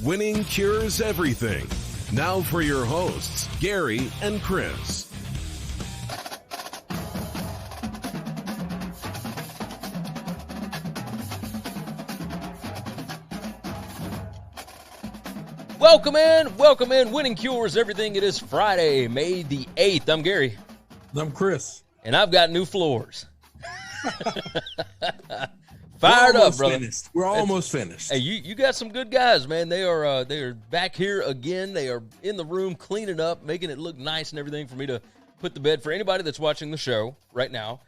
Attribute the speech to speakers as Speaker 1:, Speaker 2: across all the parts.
Speaker 1: Winning cures everything. Now for your hosts, Gary and Chris.
Speaker 2: Welcome in. Winning cures everything. It is Friday, May the 8th. I'm Gary.
Speaker 3: I'm Chris.
Speaker 2: And I've got new floors. Fired up, brother.
Speaker 3: Finished. We're almost finished.
Speaker 2: Hey, you got some good guys, man. They are back here again. They are in the room cleaning up, making it look nice and everything for me to put the bed. For anybody that's watching the show right now,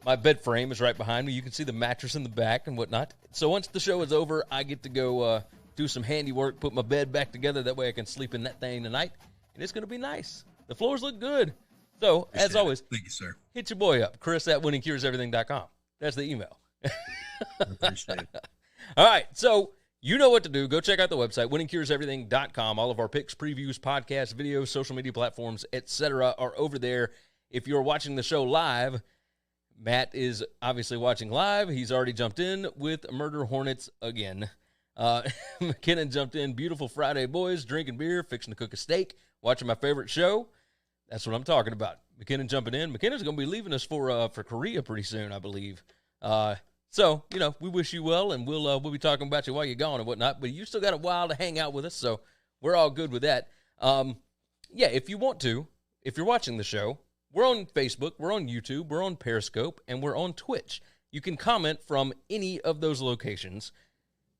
Speaker 2: my bed frame is right behind me. You can see the mattress in the back and whatnot. So once the show is over, I get to go do some handiwork, put my bed back together. That way I can sleep in that thing tonight, and it's going to be nice. The floors look good. So, as always,
Speaker 3: thank you, sir.
Speaker 2: Hit your boy up, Chris at winningcureseverything.com. That's the email.
Speaker 3: I appreciate it.
Speaker 2: All right, so you know what to do. Go check out the website, winningcureseverything.com. All of our picks, previews, podcasts, videos, social media platforms, etc. are over there. If you're watching the show live, Matt is obviously watching live. He's already jumped in with Murder Hornets again. McKinnon jumped in. Beautiful Friday, boys. Drinking beer, fixing to cook a steak, watching my favorite show. That's what I'm talking about. McKinnon jumping in. McKinnon's going to be leaving us for Korea pretty soon, I believe. So, you know, we wish you well, and we'll be talking about you while you're gone and whatnot. But you still got a while to hang out with us, so we're all good with that. Yeah, if you want to, if you're watching the show, we're on Facebook, we're on YouTube, we're on Periscope, and we're on Twitch. You can comment from any of those locations.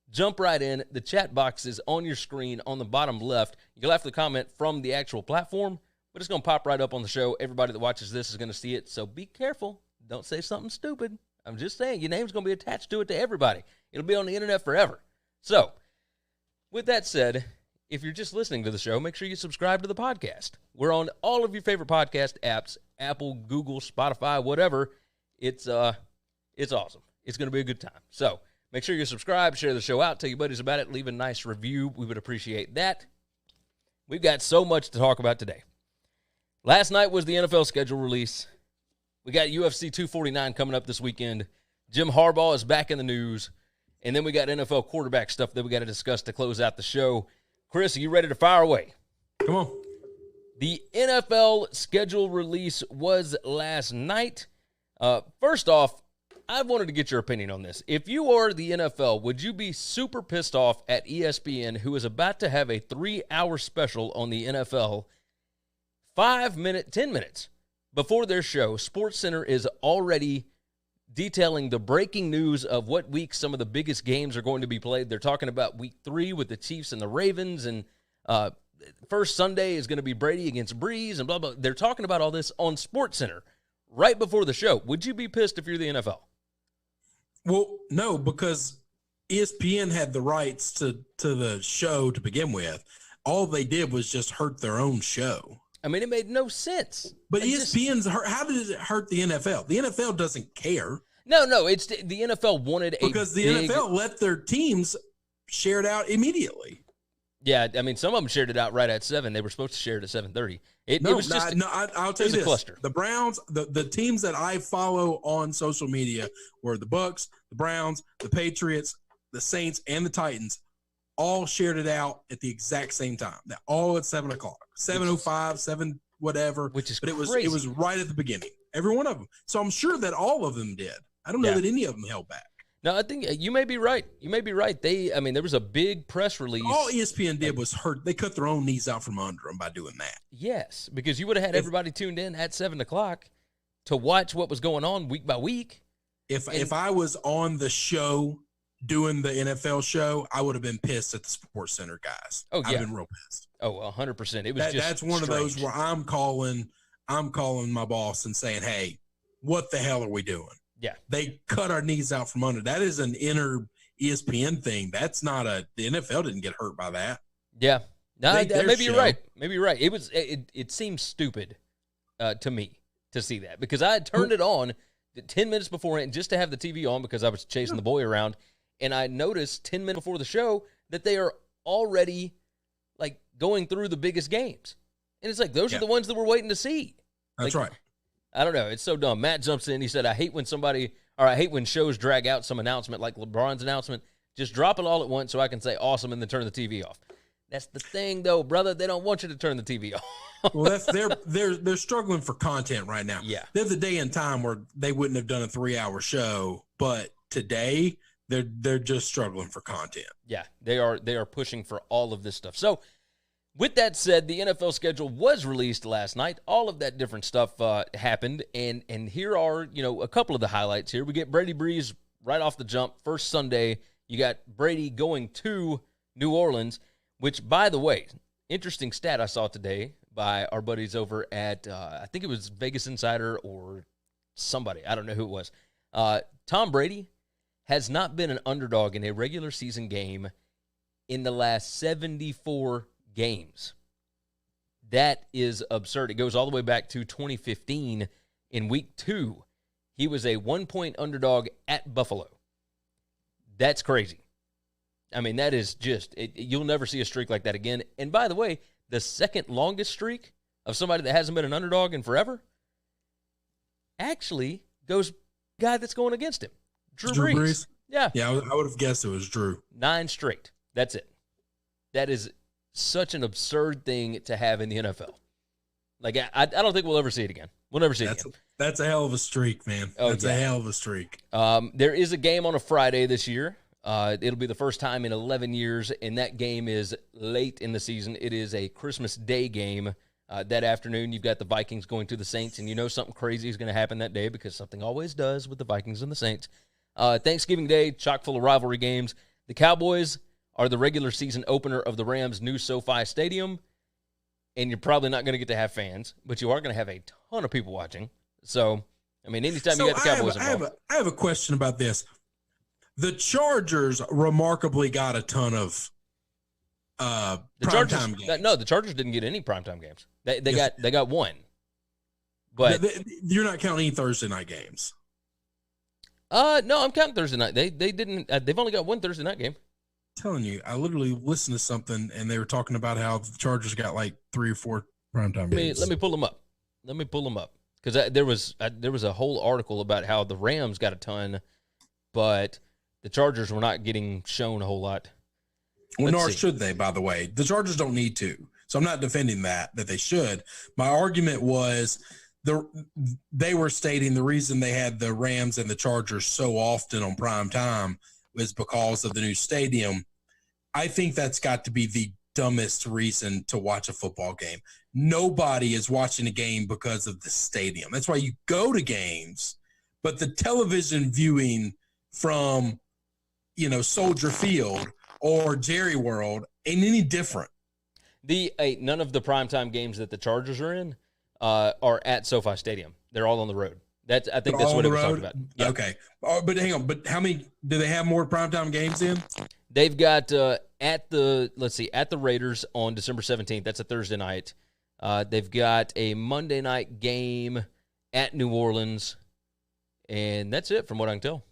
Speaker 2: Jump right in. The chat box is on your screen on the bottom left. You'll have to comment from the actual platform, but it's going to pop right up on the show. Everybody that watches this is going to see it, so be careful. Don't say something stupid. I'm just saying, your name's going to be attached to it to everybody. It'll be on the internet forever. So, with that said, if you're just listening to the show, make sure you subscribe to the podcast. We're on all of your favorite podcast apps, Apple, Google, Spotify, whatever. It's awesome. It's going to be a good time. So, make sure you subscribe, share the show out, tell your buddies about it, leave a nice review. We would appreciate that. We've got so much to talk about today. Last night was the NFL schedule release. We got UFC 249 coming up this weekend. Jim Harbaugh is back in the news. And then we got NFL quarterback stuff that we got to discuss to close out the show. Chris, are you ready to fire away?
Speaker 3: Come on.
Speaker 2: The NFL schedule release was last night. First off, I wanted to get your opinion on this. If you are the NFL, would you be super pissed off at ESPN, who is about to have a 3-hour special on the NFL? 10 minutes before their show, SportsCenter is already detailing the breaking news of what week some of the biggest games are going to be played. They're talking about week 3 with the Chiefs and the Ravens, and first Sunday is going to be Brady against Breeze, and blah, blah. They're talking about all this on SportsCenter right before the show. Would you be pissed if you're the NFL?
Speaker 3: Well, no, because ESPN had the rights to the show to begin with. All they did was just hurt their own show.
Speaker 2: I mean, it made no sense.
Speaker 3: But ESPN's hurt. How did it hurt the NFL? The NFL doesn't care.
Speaker 2: No, it's the NFL wanted
Speaker 3: because the NFL let their teams share it out immediately.
Speaker 2: Yeah, I mean, some of them shared it out right at 7. They were supposed to share it at 7:30.
Speaker 3: I'll tell you this. Cluster. The Browns, the teams that I follow on social media were the Bucks, the Browns, the Patriots, the Saints, and the Titans. All shared it out at the exact same time. They're all at 7 o'clock, 7:05, 7 whatever.
Speaker 2: Which is
Speaker 3: but
Speaker 2: crazy.
Speaker 3: it was right at the beginning. Every one of them. So I'm sure that all of them did. I don't know that any of them held back.
Speaker 2: No, I think you may be right. There was a big press release.
Speaker 3: All ESPN did was hurt. They cut their own knees out from under them by doing that.
Speaker 2: Yes, because you would have had everybody tuned in at 7 o'clock to watch what was going on week by week.
Speaker 3: If I was on the show doing the NFL show, I would have been pissed at the SportsCenter guys.
Speaker 2: Oh, yeah.
Speaker 3: I've been real pissed.
Speaker 2: Oh, 100%. It was
Speaker 3: that's one of those where I'm calling my boss and saying, hey, what the hell are we doing?
Speaker 2: Yeah.
Speaker 3: They cut our knees out from under. That is an inner ESPN thing. That's not the NFL didn't get hurt by that.
Speaker 2: Yeah. No, maybe you're right. Maybe you're right. It seems stupid to me to see that because I had turned it on 10 minutes beforehand just to have the TV on because I was chasing the boy around. And I noticed 10 minutes before the show that they are already like going through the biggest games. And it's like, those are the ones that we're waiting to see.
Speaker 3: That's right.
Speaker 2: I don't know. It's so dumb. Matt jumps in. He said, I hate when shows drag out some announcement like LeBron's announcement. Just drop it all at once so I can say awesome and then turn the TV off. That's the thing, though, brother. They don't want you to turn the TV off.
Speaker 3: Well, they're struggling for content right now.
Speaker 2: Yeah.
Speaker 3: There's a day and time where they wouldn't have done a 3-hour show, but today they're just struggling for content.
Speaker 2: Yeah, they are pushing for all of this stuff. So, with that said, the NFL schedule was released last night. All of that different stuff happened, and here are a couple of the highlights. Here we get Brady Breeze right off the jump. First Sunday, you got Brady going to New Orleans. Which, by the way, interesting stat I saw today by our buddies over at, I think it was Vegas Insider or somebody. I don't know who it was. Tom Brady has not been an underdog in a regular season game in the last 74 games. That is absurd. It goes all the way back to 2015 in week 2. He was a 1-point underdog at Buffalo. That's crazy. I mean, that is just, you'll never see a streak like that again. And by the way, the second longest streak of somebody that hasn't been an underdog in forever actually goes guy that's going against him, Drew Brees. Yeah.
Speaker 3: Yeah, I would have guessed it was Drew.
Speaker 2: 9 straight. That's it. That is such an absurd thing to have in the NFL. Like, I don't think we'll ever see it again. We'll never see it again.
Speaker 3: That's a hell of a streak, man. That's a hell of a streak.
Speaker 2: There is a game on a Friday this year. It'll be the first time in 11 years, and that game is late in the season. It is a Christmas Day game. That afternoon, you've got the Vikings going to the Saints, and something crazy is going to happen that day because something always does with the Vikings and the Saints. Thanksgiving Day, chock full of rivalry games. The Cowboys are the regular season opener of the Rams' new SoFi Stadium, and you're probably not going to get to have fans, but you are going to have a ton of people watching. So, I mean, anytime you got the Cowboys involved.
Speaker 3: I have a question about this. The Chargers remarkably got a ton of primetime games.
Speaker 2: No, the Chargers didn't get any primetime games. They got one. But
Speaker 3: you're not counting any Thursday night games.
Speaker 2: No, I'm counting Thursday night. They didn't. They've only got one Thursday night game.
Speaker 3: I'm telling you, I literally listened to something and they were talking about how the Chargers got like 3 or 4 primetime games.
Speaker 2: Let me pull them up because there was a whole article about how the Rams got a ton, but the Chargers were not getting shown a whole lot.
Speaker 3: Well, nor should they, by the way. The Chargers don't need to. So I'm not defending that they should. My argument was they were stating the reason they had the Rams and the Chargers so often on prime time was because of the new stadium. I think that's got to be the dumbest reason to watch a football game. Nobody is watching a game because of the stadium. That's why you go to games, but the television viewing from Soldier Field or Jerry World ain't any different.
Speaker 2: None of the primetime games that the Chargers are in are at SoFi Stadium. They're all on the road. I think that's what it was talking about. Yep.
Speaker 3: Okay. But hang on. But how many do they have more primetime games in?
Speaker 2: They've got at the Raiders on December 17th. That's a Thursday night. They've got a Monday night game at New Orleans, and that's it from what I can tell.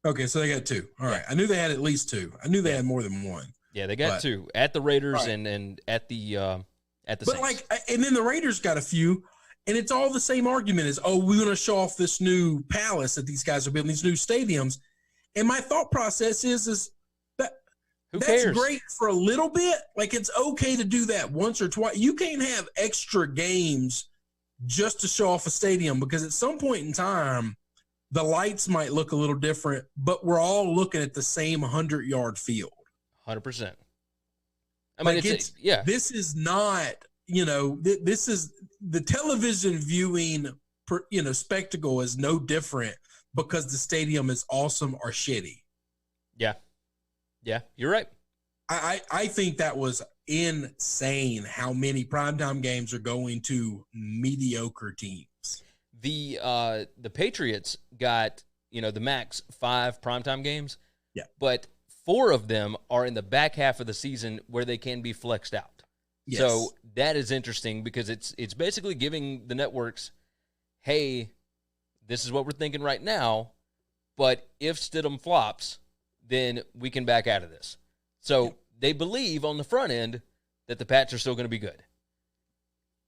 Speaker 3: Okay, so they got 2. All right. I knew they had at least 2. I knew they had more than 1.
Speaker 2: Yeah, they got 2 at the Raiders right. and at the Saints.
Speaker 3: And then the Raiders got a few, and it's all the same argument as, we're going to show off this new palace that these guys are building, these new stadiums. And my thought process is that that's great for a little bit. Like, it's okay to do that once or twice. You can't have extra games just to show off a stadium because at some point in time, the lights might look a little different, but we're all looking at the same 100-yard field.
Speaker 2: 100%. I mean,
Speaker 3: this is not, this is the television viewing, spectacle is no different because the stadium is awesome or shitty.
Speaker 2: Yeah. Yeah, you're right.
Speaker 3: I think that was insane how many primetime games are going to mediocre teams.
Speaker 2: The Patriots got, the max 5 primetime games.
Speaker 3: Yeah.
Speaker 2: But 4 of them are in the back half of the season where they can be flexed out.
Speaker 3: Yes.
Speaker 2: So that is interesting because it's basically giving the networks, hey, this is what we're thinking right now, but if Stidham flops, then we can back out of this. So they believe on the front end that the Pats are still going to be good.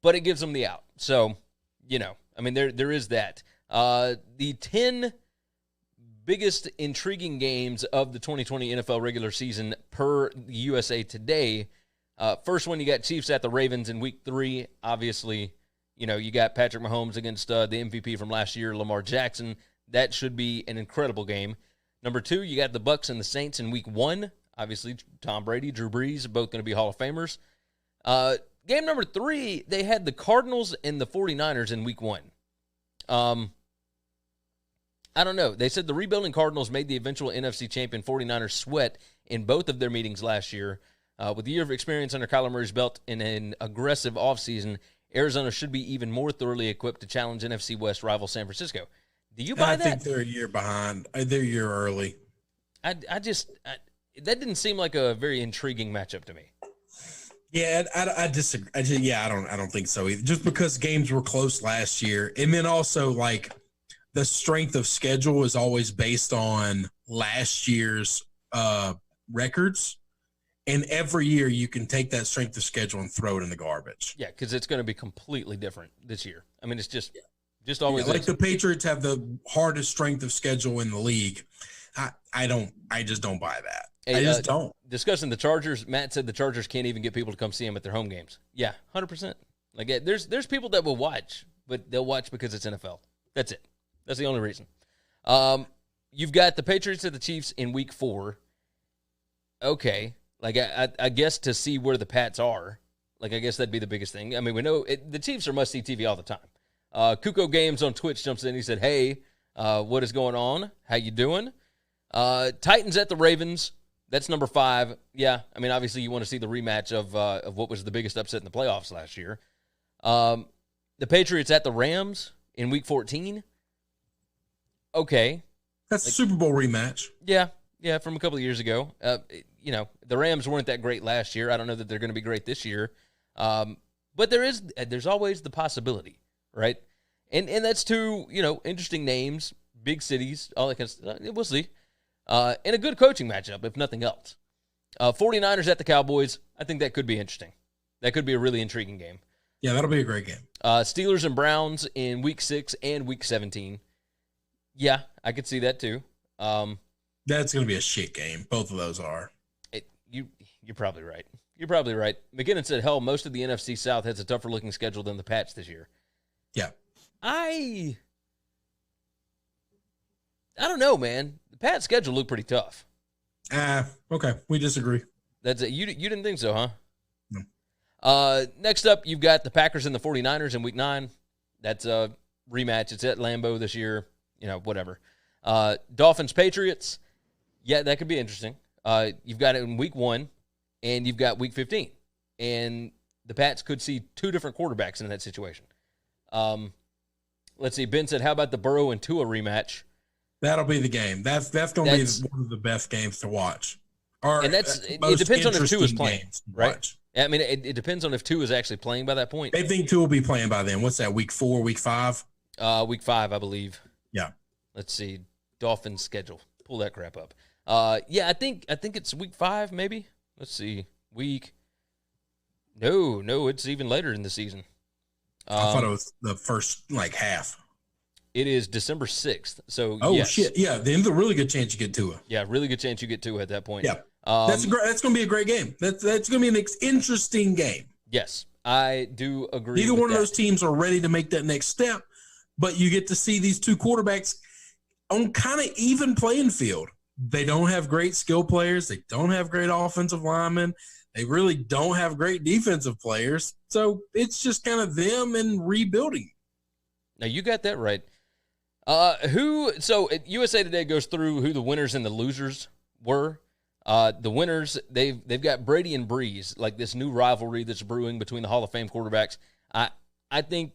Speaker 2: But it gives them the out. So, there is that. The 10 biggest intriguing games of the 2020 NFL regular season per USA Today. First one, you got Chiefs at the Ravens in week 3. Obviously, you got Patrick Mahomes against the MVP from last year, Lamar Jackson. That should be an incredible game. Number 2, you got the Bucs and the Saints in week 1. Obviously, Tom Brady, Drew Brees, both going to be Hall of Famers. Game number 3, they had the Cardinals and the 49ers in week 1. I don't know. They said the rebuilding Cardinals made the eventual NFC champion 49ers sweat in both of their meetings last year. With a year of experience under Kyler Murray's belt in an aggressive offseason, Arizona should be even more thoroughly equipped to challenge NFC West rival San Francisco. Do you buy that?
Speaker 3: I think they're a year behind. They're a year early.
Speaker 2: That didn't seem like a very intriguing matchup to me.
Speaker 3: Yeah, I disagree. I don't think so either. Just because games were close last year, and then also like the strength of schedule is always based on last year's records. And every year you can take that strength of schedule and throw it in the garbage.
Speaker 2: Yeah, because it's going to be completely different this year. I mean, it's just always
Speaker 3: like the Patriots have the hardest strength of schedule in the league. I just don't buy that.
Speaker 2: Hey,
Speaker 3: I just don't.
Speaker 2: Discussing the Chargers, Matt said the Chargers can't even get people to come see them at their home games. Yeah, 100%. Like there's people that will watch, but they'll watch because it's NFL. That's it. That's the only reason. You've got the Patriots at the Chiefs in week 4. Okay. Like, I guess to see where the Pats are, like, I guess that'd be the biggest thing. I mean, we know the Chiefs are must-see TV all the time. Kuko Games on Twitch jumps in. He said, hey, what is going on? How you doing? Titans at the Ravens. That's number 5. Yeah, I mean, obviously you want to see the rematch of what was the biggest upset in the playoffs last year. The Patriots at the Rams in week 14. Okay.
Speaker 3: That's a Super Bowl rematch.
Speaker 2: Yeah, from a couple of years ago. The Rams weren't that great last year. I don't know that they're going to be great this year. But there's always the possibility, right? And that's 2, interesting names, big cities, all that kind of stuff. We'll see. And a good coaching matchup, if nothing else. 49ers at the Cowboys, I think that could be interesting. That could be a really intriguing game.
Speaker 3: Yeah, that'll be a great game.
Speaker 2: Steelers and Browns in week 6 and week 17. Yeah, I could see that too.
Speaker 3: That's going to be a shit game. Both of those are.
Speaker 2: You're probably right. You're probably right. McKinnon said, hell, most of the NFC South has a tougher-looking schedule than the Pats this year.
Speaker 3: Yeah.
Speaker 2: I don't know, man. The Pats' schedule looked pretty tough.
Speaker 3: Okay. We disagree.
Speaker 2: That's it. You didn't think so, huh?
Speaker 3: No.
Speaker 2: Next up, you've got the Packers and the 49ers in week 9. That's a rematch. It's at Lambeau this year. Whatever. Dolphins, Patriots. Yeah, that could be interesting. You've got it in week 1, and you've got week 15. And the Pats could see 2 different quarterbacks in that situation. Let's see. Ben said, how about the Burrow and Tua rematch?
Speaker 3: That'll be the game. That's going to be one of the best games to watch.
Speaker 2: And it depends on if Tua is playing, right? I mean, it depends on if Tua is actually playing by that point.
Speaker 3: They think Tua will be playing by then. What's that, week 4, week 5?
Speaker 2: Week 5, I believe.
Speaker 3: Yeah.
Speaker 2: Let's see. Dolphins schedule. Pull that crap up. Yeah, I think it's week 5, maybe. Let's see. No, it's even later in the season.
Speaker 3: I thought it was the first half.
Speaker 2: It is December 6th. So
Speaker 3: yes. Shit. Yeah, there's a really good chance you get Tua.
Speaker 2: Yeah, really good chance you get Tua at that point.
Speaker 3: Yeah. That's going to be a great game. That's going to be an interesting game.
Speaker 2: Yes, I do agree.
Speaker 3: Neither one of those teams are ready to make that next step, but you get to see these 2 quarterbacks on kind of even playing field. They don't have great skill players. They don't have great offensive linemen. They really don't have great defensive players. So it's just kind of them and rebuilding.
Speaker 2: Now, you got that right. So USA Today goes through who the winners and the losers were. The winners, they've got Brady and Breeze, like this new rivalry that's brewing between the Hall of Fame quarterbacks. I think,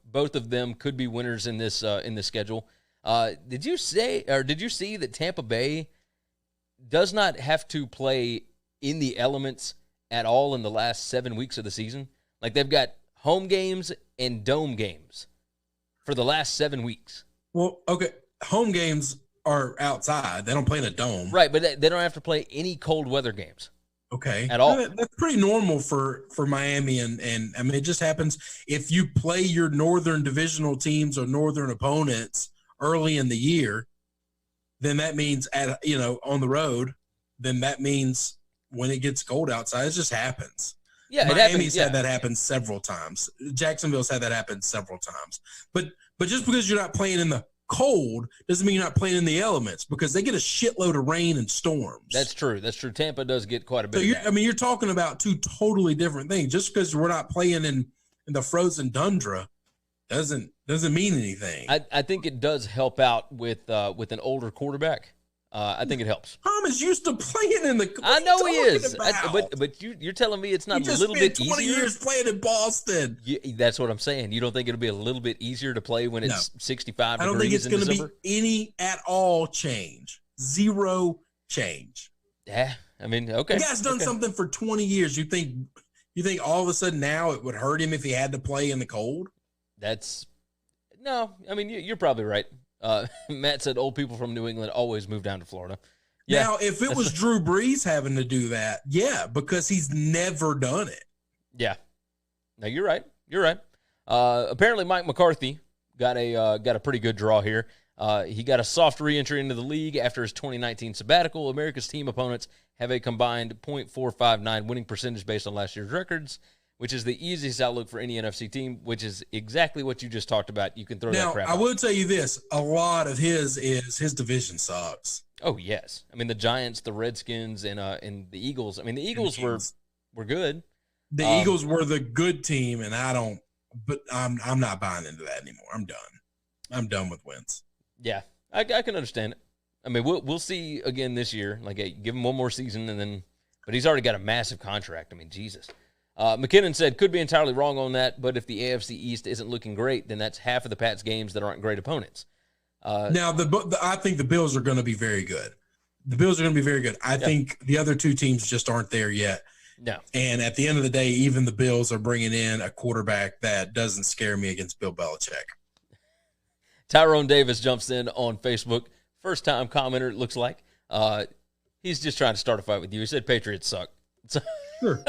Speaker 2: both of them could be winners in this schedule. Did you see that Tampa Bay does not have to play in the elements at all in the last 7 weeks of the season? Like, they've got home games and dome games for the last 7 weeks.
Speaker 3: Well, okay, home games are outside. They don't play in a dome.
Speaker 2: Right, but they don't have to play any cold weather games.
Speaker 3: Okay.
Speaker 2: At all.
Speaker 3: That's pretty normal for Miami, and I mean, it just happens if you play your northern divisional teams or northern opponents early in the year, then that means on the road, then that means when it gets cold outside, it just happens.
Speaker 2: Yeah,
Speaker 3: Miami's had that happen several times. Jacksonville's had that happen several times. But just because you're not playing in the cold doesn't mean you're not playing in the elements, because they get a shitload of rain and storms.
Speaker 2: That's true. Tampa does get quite a bit.
Speaker 3: So you're talking about two totally different things. Just because we're not playing in the frozen tundra doesn't mean anything.
Speaker 2: I think it does help out with an older quarterback. I think it helps.
Speaker 3: Tom is used to playing in the.
Speaker 2: I know he is, but you're telling me it's not a little bit easier.
Speaker 3: 20 years playing in Boston.
Speaker 2: That's what I'm saying. You don't think it'll be a little bit easier to play when it's 65 degrees? I don't think it's going to be
Speaker 3: any at all change. Zero change.
Speaker 2: Yeah, I mean, okay.
Speaker 3: The guy's done something for 20 years. You think all of a sudden now it would hurt him if he had to play in the cold?
Speaker 2: No. I mean, you're probably right. Matt said old people from New England always move down to Florida. Yeah.
Speaker 3: Now, if it was Drew Brees having to do that, yeah, because he's never done it.
Speaker 2: Yeah. No, you're right. Apparently, Mike McCarthy got a pretty good draw here. He got a soft re-entry into the league after his 2019 sabbatical. America's team opponents have a combined .459 winning percentage based on last year's records, which is the easiest outlook for any NFC team, which is exactly what you just talked about. You can throw that crap out.
Speaker 3: I will tell you this. A lot of his division sucks.
Speaker 2: Oh, yes. I mean, the Giants, the Redskins, and the Eagles. I mean, the Eagles were good.
Speaker 3: The Eagles were the good team, and I'm not buying into that anymore. I'm done. I'm done with wins.
Speaker 2: Yeah, I can understand it. I mean, we'll see again this year. Like, give him one more season, but he's already got a massive contract. I mean, Jesus. McKinnon said, could be entirely wrong on that, but if the AFC East isn't looking great, then that's half of the Pats' games that aren't great opponents.
Speaker 3: Now, I think the Bills are going to be very good. I think the other two teams just aren't there yet.
Speaker 2: No.
Speaker 3: And at the end of the day, even the Bills are bringing in a quarterback that doesn't scare me against Bill Belichick.
Speaker 2: Tyrone Davis jumps in on Facebook. First-time commenter, it looks like. He's just trying to start a fight with you. He said Patriots suck.
Speaker 3: Sure.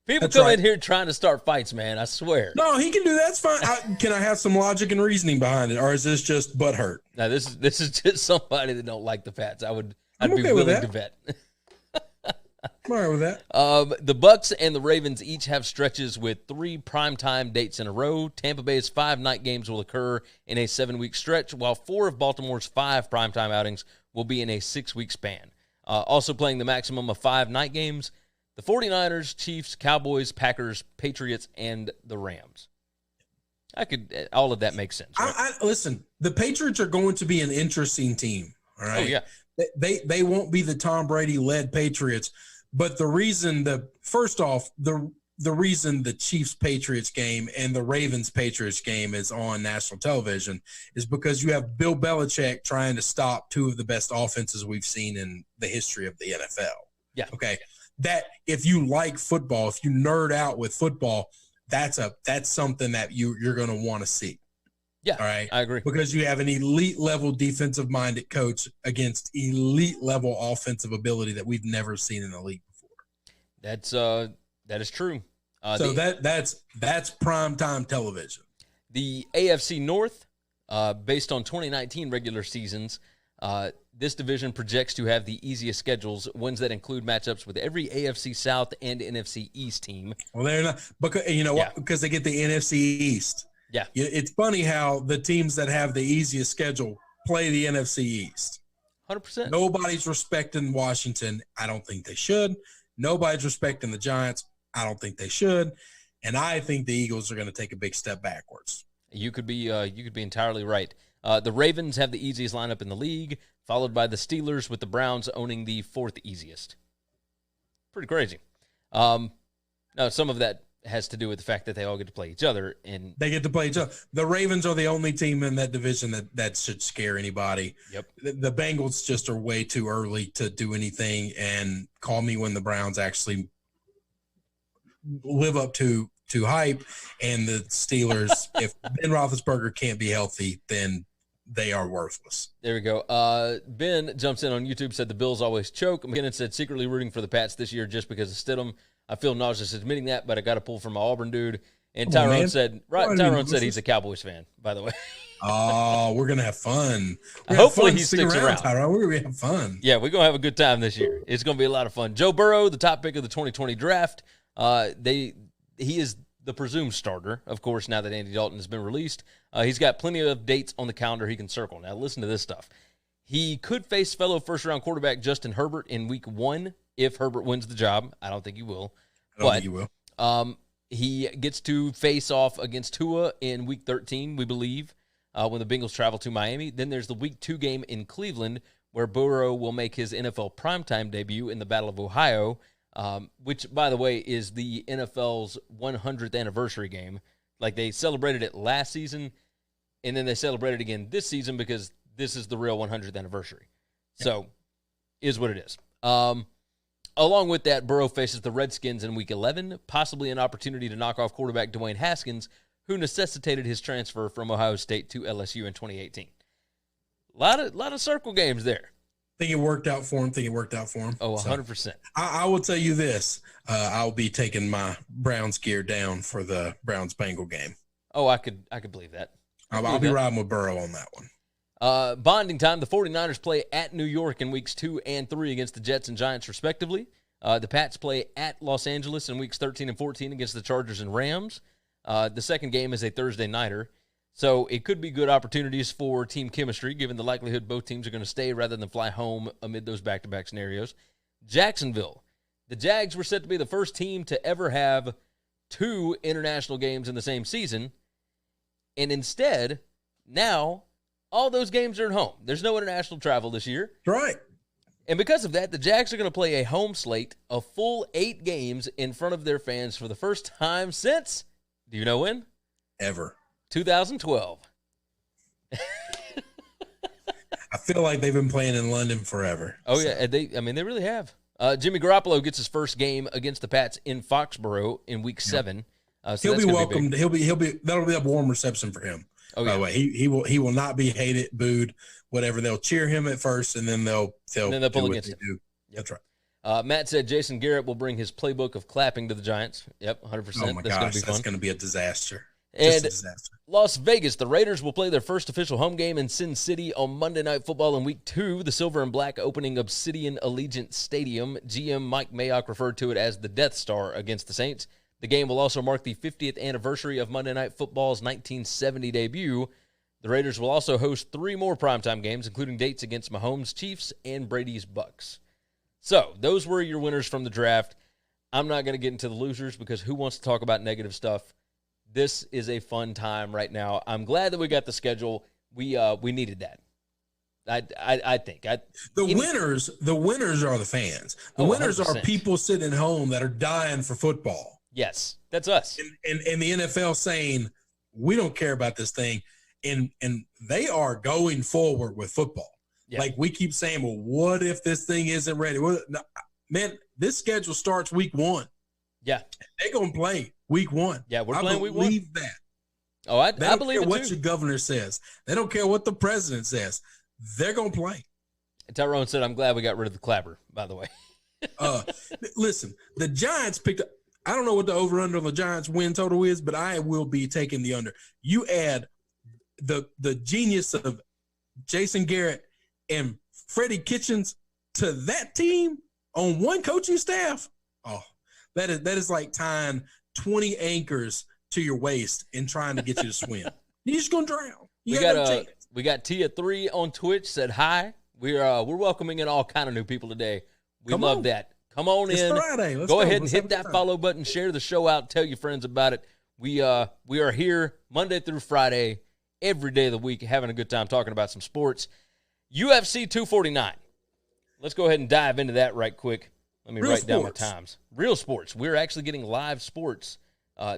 Speaker 2: People come in here trying to start fights, man. I swear.
Speaker 3: No, he can do that. That's fine. Can I have some logic and reasoning behind it, or is this just butthurt?
Speaker 2: No, this is just somebody that don't like the Pats. I'd be willing to bet.
Speaker 3: I'm all right with that.
Speaker 2: The Bucs and the Ravens each have stretches with 3 primetime dates in a row. Tampa Bay's 5 night games will occur in a 7-week stretch, while 4 of Baltimore's 5 primetime outings will be in a 6-week span. Also playing the maximum of 5 night games, the 49ers, Chiefs, Cowboys, Packers, Patriots, and the Rams. All of that makes sense. Right?
Speaker 3: Listen, the Patriots are going to be an interesting team. All right.
Speaker 2: Oh, yeah.
Speaker 3: They won't be the Tom Brady-led Patriots, but the reason the reason the Chiefs-Patriots game and the Ravens-Patriots game is on national television is because you have Bill Belichick trying to stop 2 of the best offenses we've seen in the history of the NFL.
Speaker 2: Yeah.
Speaker 3: Okay. That if you like football, if you nerd out with football, that's something that you're going to want to see.
Speaker 2: Yeah.
Speaker 3: All right.
Speaker 2: I agree.
Speaker 3: Because you have an elite level defensive minded coach against elite level offensive ability that we've never seen in the league before.
Speaker 2: That is true.
Speaker 3: That's prime time television.
Speaker 2: The AFC North, based on 2019 regular seasons, this division projects to have the easiest schedules, ones that include matchups with every AFC South and NFC East team.
Speaker 3: Well, they're not, because you know what? Because they get the NFC East.
Speaker 2: Yeah.
Speaker 3: It's funny how the teams that have the easiest schedule play the NFC East.
Speaker 2: 100%.
Speaker 3: Nobody's respecting Washington. I don't think they should. Nobody's respecting the Giants. I don't think they should. And I think the Eagles are going to take a big step backwards.
Speaker 2: You could be entirely right. The Ravens have the easiest lineup in the league, followed by the Steelers, with the Browns owning the 4th easiest. Pretty crazy. Now, some of that has to do with the fact that they all get to play each other. And
Speaker 3: they get to play each other. The Ravens are the only team in that division that should scare anybody.
Speaker 2: Yep.
Speaker 3: The Bengals just are way too early to do anything, and call me when the Browns actually live up to hype. And the Steelers, if Ben Roethlisberger can't be healthy, then they are worthless.
Speaker 2: There we go. Ben jumps in on YouTube, said the Bills always choke. McKinnon said secretly rooting for the Pats this year just because of Stidham. I feel nauseous admitting that, but I got to pull from my Auburn dude. And Tyrone said he's a Cowboys fan, by the way.
Speaker 3: Oh, we're going to have fun.
Speaker 2: Hopefully he sticks around.
Speaker 3: Tyrone. We're going to have fun.
Speaker 2: Yeah, we're going to have a good time this year. It's going to be a lot of fun. Joe Burrow, the top pick of the 2020 draft. He is the presumed starter, of course, now that Andy Dalton has been released. He's got plenty of dates on the calendar he can circle. Now, listen to this stuff. He could face fellow first-round quarterback Justin Herbert in Week 1 if Herbert wins the job. I don't think he will.
Speaker 3: I don't think he will.
Speaker 2: He gets to face off against Tua in Week 13, we believe, when the Bengals travel to Miami. Then there's the Week 2 game in Cleveland, where Burrow will make his NFL primetime debut in the Battle of Ohio, which, by the way, is the NFL's 100th anniversary game. Like, they celebrated it last season, and then they celebrated it again this season because this is the real 100th anniversary. So, is what it is. Along with that, Burrow faces the Redskins in Week 11, possibly an opportunity to knock off quarterback Dwayne Haskins, who necessitated his transfer from Ohio State to LSU in 2018. A lot of circle games there.
Speaker 3: Think it worked out for him.
Speaker 2: Oh, 100%.
Speaker 3: So, I will tell you this. I'll be taking my Browns gear down for the Browns-Bengal game.
Speaker 2: Oh, I could believe that.
Speaker 3: I'll be riding with Burrow on that one.
Speaker 2: Bonding time, the 49ers play at New York in Weeks 2 and 3 against the Jets and Giants, respectively. The Pats play at Los Angeles in Weeks 13 and 14 against the Chargers and Rams. The second game is a Thursday nighter. So it could be good opportunities for team chemistry, given the likelihood both teams are going to stay rather than fly home amid those back-to-back scenarios. Jacksonville. The Jags were set to be the first team to ever have 2 international games in the same season. And instead, now, all those games are at home. There's no international travel this year.
Speaker 3: Right.
Speaker 2: And because of that, the Jags are going to play a home slate, a full 8 games in front of their fans for the first time since, do you know when?
Speaker 3: Ever.
Speaker 2: 2012.
Speaker 3: I feel like they've been playing in London forever.
Speaker 2: Oh, so. Yeah. They really have. Jimmy Garoppolo gets his first game against the Pats in Foxborough in Week 7.
Speaker 3: So he'll be welcomed. That'll be a warm reception for him.
Speaker 2: Oh,
Speaker 3: by the way, he will not be hated, booed, whatever. They'll cheer him at first, and then they'll
Speaker 2: pull against him.
Speaker 3: Yep. That's
Speaker 2: right. Matt said Jason Garrett will bring his playbook of clapping to the Giants. Yep, 100%.
Speaker 3: Oh my gosh, that's going to be a disaster.
Speaker 2: And Las Vegas, the Raiders will play their first official home game in Sin City on Monday Night Football in Week 2. The Silver and Black opening Obsidian Allegiant Stadium. GM Mike Mayock referred to it as the Death Star against the Saints. The game will also mark the 50th anniversary of Monday Night Football's 1970 debut. The Raiders will also host 3 more primetime games, including dates against Mahomes' Chiefs and Brady's Bucks. So, those were your winners from the draft. I'm not going to get into the losers because who wants to talk about negative stuff? This is a fun time right now. I'm glad that we got the schedule. We needed that. I think.
Speaker 3: The winners are the fans. The winners 100%. Are people sitting at home that are dying for football.
Speaker 2: Yes, that's us.
Speaker 3: And the NFL saying, we don't care about this thing. And they are going forward with football. Yeah. Like we keep saying, well, what if this thing isn't ready? Well, no, man, this schedule starts Week 1.
Speaker 2: Yeah.
Speaker 3: They're going to play Week 1.
Speaker 2: Yeah, we're playing Week 1.
Speaker 3: I believe that.
Speaker 2: Oh, I
Speaker 3: believe it, too. They don't care what your governor says. They don't care what the president says. They're going to play.
Speaker 2: Tyrone said, I'm glad we got rid of the clapper, by the way.
Speaker 3: Listen, the Giants picked up. I don't know what the over-under on the Giants win total is, but I will be taking the under. You add the genius of Jason Garrett and Freddie Kitchens to that team on one coaching staff. Oh, that is like tying 20 anchors to your waist and trying to get you to swim. You're just gonna drown.
Speaker 2: We got Tia3 on Twitch said hi. We're welcoming in all kind of new people today. We love that. Come on
Speaker 3: it's
Speaker 2: in.
Speaker 3: Friday. Let's
Speaker 2: go ahead and hit that follow button. Share the show out. Tell your friends about it. We are here Monday through Friday, every day of the week, having a good time talking about some sports. UFC 249. Let's go ahead and dive into that right quick. Let me write down my times. Real sports. We're actually getting live sports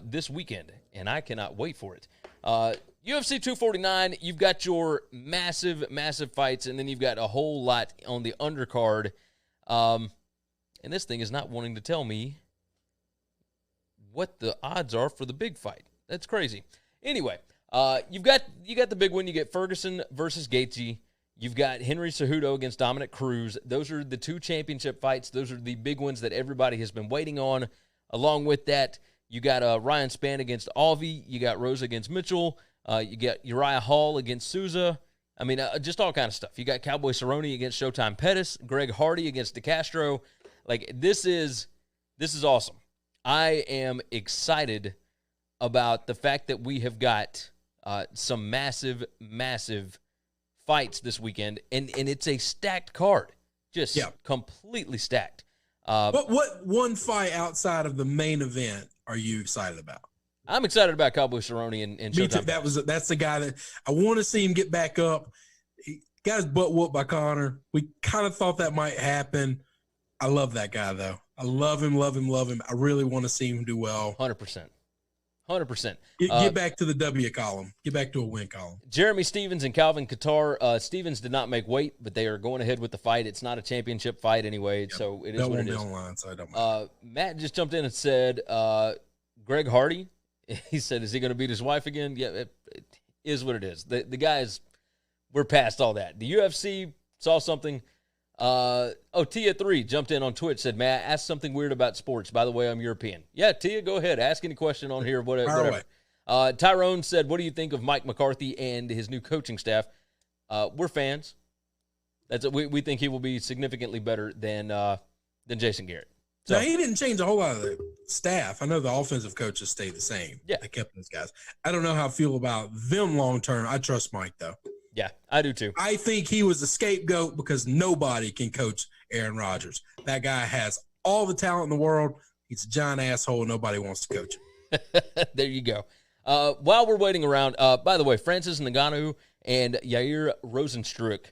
Speaker 2: this weekend, and I cannot wait for it. UFC 249, you've got your massive, massive fights, and then you've got a whole lot on the undercard. And this thing is not wanting to tell me what the odds are for the big fight. That's crazy. Anyway, you got the big one. You get Ferguson versus Gaethje. You've got Henry Cejudo against Dominic Cruz. Those are the 2 championship fights. Those are the big ones that everybody has been waiting on. Along with that, You got Ryan Spann against Alvey. You got Rose against Mitchell. You got Uriah Hall against Souza. I mean, just all kind of stuff. You got Cowboy Cerrone against Showtime Pettis. Greg Hardy against DeCastro. Like, this is awesome. I am excited about the fact that we have got some massive, massive fights this weekend, and it's a stacked card. Just completely stacked.
Speaker 3: But what one fight outside of the main event are you excited about?
Speaker 2: I'm excited about Cowboy Cerrone and Showtime.
Speaker 3: Me too. That's the guy that I want to see him get back up. He got his butt whooped by Connor. We kind of thought that might happen. I love that guy, though. I love him. I really want to see him do well.
Speaker 2: 100%. 100%.
Speaker 3: Get back to the W column. Get back to a win column.
Speaker 2: Jeremy Stevens and Calvin Qatar. Stevens did not make weight, but they are going ahead with the fight. It's not a championship fight anyway, so it is what it is.
Speaker 3: Online, so I don't mind.
Speaker 2: Matt just jumped in and said, Greg Hardy, he said, is he going to beat his wife again? Yeah, it is what it is. The guys, we're past all that. The UFC saw something. Tia3 jumped in on Twitch, said, may I ask something weird about sports? By the way, I'm European. Yeah, Tia, go ahead. Ask any question on here, whatever. Tyrone said, what do you think of Mike McCarthy and his new coaching staff? We're fans. We think he will be significantly better than Jason Garrett. So,
Speaker 3: now, he didn't change a whole lot of the staff. I know the offensive coaches stayed the same.
Speaker 2: Yeah.
Speaker 3: They kept those guys. I don't know how I feel about them long term. I trust Mike, though.
Speaker 2: Yeah, I do too.
Speaker 3: I think he was a scapegoat because nobody can coach Aaron Rodgers. That guy has all the talent in the world. He's a giant asshole. Nobody wants to coach him.
Speaker 2: There you go. While we're waiting around, by the way, Francis Ngannou and Yair Rozenstruik,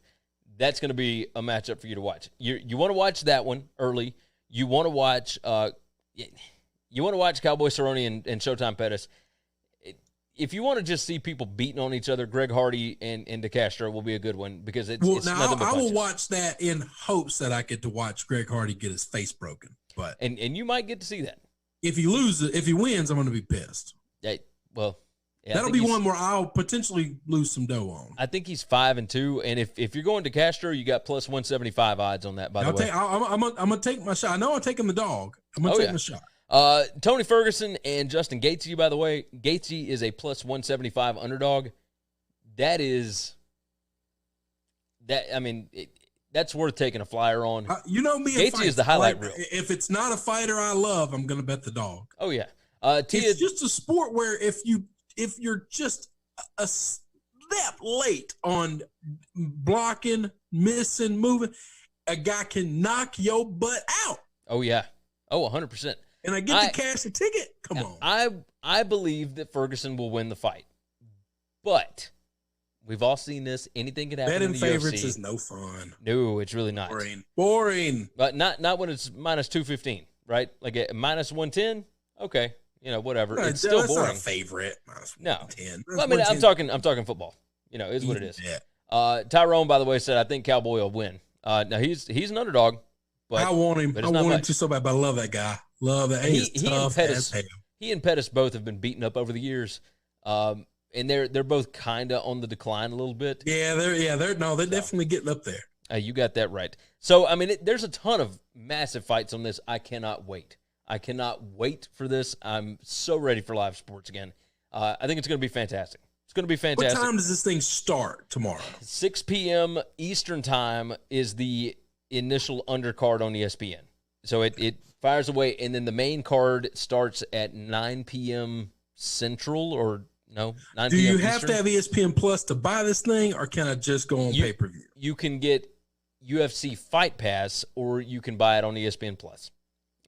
Speaker 2: that's going to be a matchup for you to watch. You want to watch that one early. You want to watch Cowboy Cerrone and Showtime Pettis. If you want to just see people beating on each other, Greg Hardy and DeCastro will be a good one because it's nothing but punches.
Speaker 3: I will watch that in hopes that I get to watch Greg Hardy get his face broken. But
Speaker 2: and you might get to see that.
Speaker 3: If he wins, I'm going to be pissed.
Speaker 2: Yeah,
Speaker 3: that'll be one where I'll potentially lose some dough on.
Speaker 2: I think he's 5-2, and if you're going to Castro, you got plus 175 odds on that. By the way,
Speaker 3: I'm gonna take my shot. I know I'm taking the dog. I'm gonna take my shot.
Speaker 2: Tony Ferguson and Justin Gaethje, by the way. Gaethje is a plus 175 underdog. That's worth taking a flyer on.
Speaker 3: You know me.
Speaker 2: Gaethje is the highlight reel.
Speaker 3: If it's not a fighter I love, I'm going to bet the dog.
Speaker 2: Oh yeah.
Speaker 3: It's just a sport where if you're just a step late on blocking, missing, moving, a guy can knock your butt out.
Speaker 2: Oh yeah. Oh, 100%.
Speaker 3: And I get to cash a ticket. Come on.
Speaker 2: I believe that Ferguson will win the fight. But we've all seen this. Anything can happen in the
Speaker 3: favorites
Speaker 2: UFC.
Speaker 3: Is no fun.
Speaker 2: No, it's really not.
Speaker 3: Boring.
Speaker 2: But not when it's minus 215, right? Like at minus 110, okay. Whatever.
Speaker 3: No,
Speaker 2: it's still
Speaker 3: that's
Speaker 2: boring.
Speaker 3: Not a favorite. Minus 110.
Speaker 2: No. Well, I mean, I'm talking football. Is what it is.
Speaker 3: Yeah.
Speaker 2: Tyrone, by the way, said I think Cowboy will win. Now he's an underdog. But
Speaker 3: I want him. I want him to so bad, but I love that guy. Love that. He
Speaker 2: and Pettis both have been beaten up over the years, and they're both kind of on the decline a little bit.
Speaker 3: Yeah, they're definitely getting up there.
Speaker 2: You got that right. So I mean, there's a ton of massive fights on this. I cannot wait. I cannot wait for this. I'm so ready for live sports again. I think it's going to be fantastic. It's going to be fantastic.
Speaker 3: What time does this thing start tomorrow?
Speaker 2: 6 p.m. Eastern time is the initial undercard on ESPN. So it fires away, and then the main card starts at 9 p.m. Central, or no, 9
Speaker 3: Do
Speaker 2: p.m.
Speaker 3: you have
Speaker 2: Eastern.
Speaker 3: to have ESPN Plus to buy this thing, or can I just go on pay-per-view?
Speaker 2: You can get UFC Fight Pass, or you can buy it on ESPN Plus.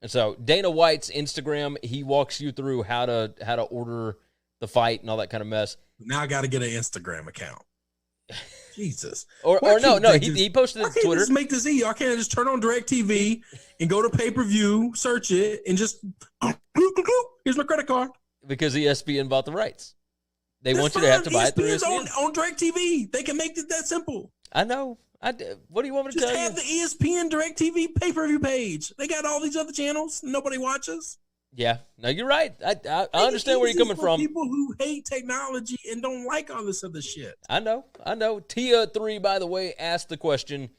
Speaker 2: And so Dana White's Instagram, he walks you through how to order the fight and all that kind of mess.
Speaker 3: Now I got to get an Instagram account. Jesus.
Speaker 2: Or no, he posted it to Twitter.
Speaker 3: Just make this easy. I can't just turn on DirecTV and go to pay-per-view, search it, and just here's my credit card.
Speaker 2: Because ESPN bought the rights. They want you to have to buy it through ESPN.
Speaker 3: On DirecTV. They can make it that simple.
Speaker 2: I know. What do you want me to tell you?
Speaker 3: Just have the ESPN DirecTV pay-per-view page. They got all these other channels nobody watches.
Speaker 2: Yeah. No, you're right. I understand where you're coming from.
Speaker 3: People who hate technology and don't like all this other shit.
Speaker 2: I know. Tia3, by the way, asked the question,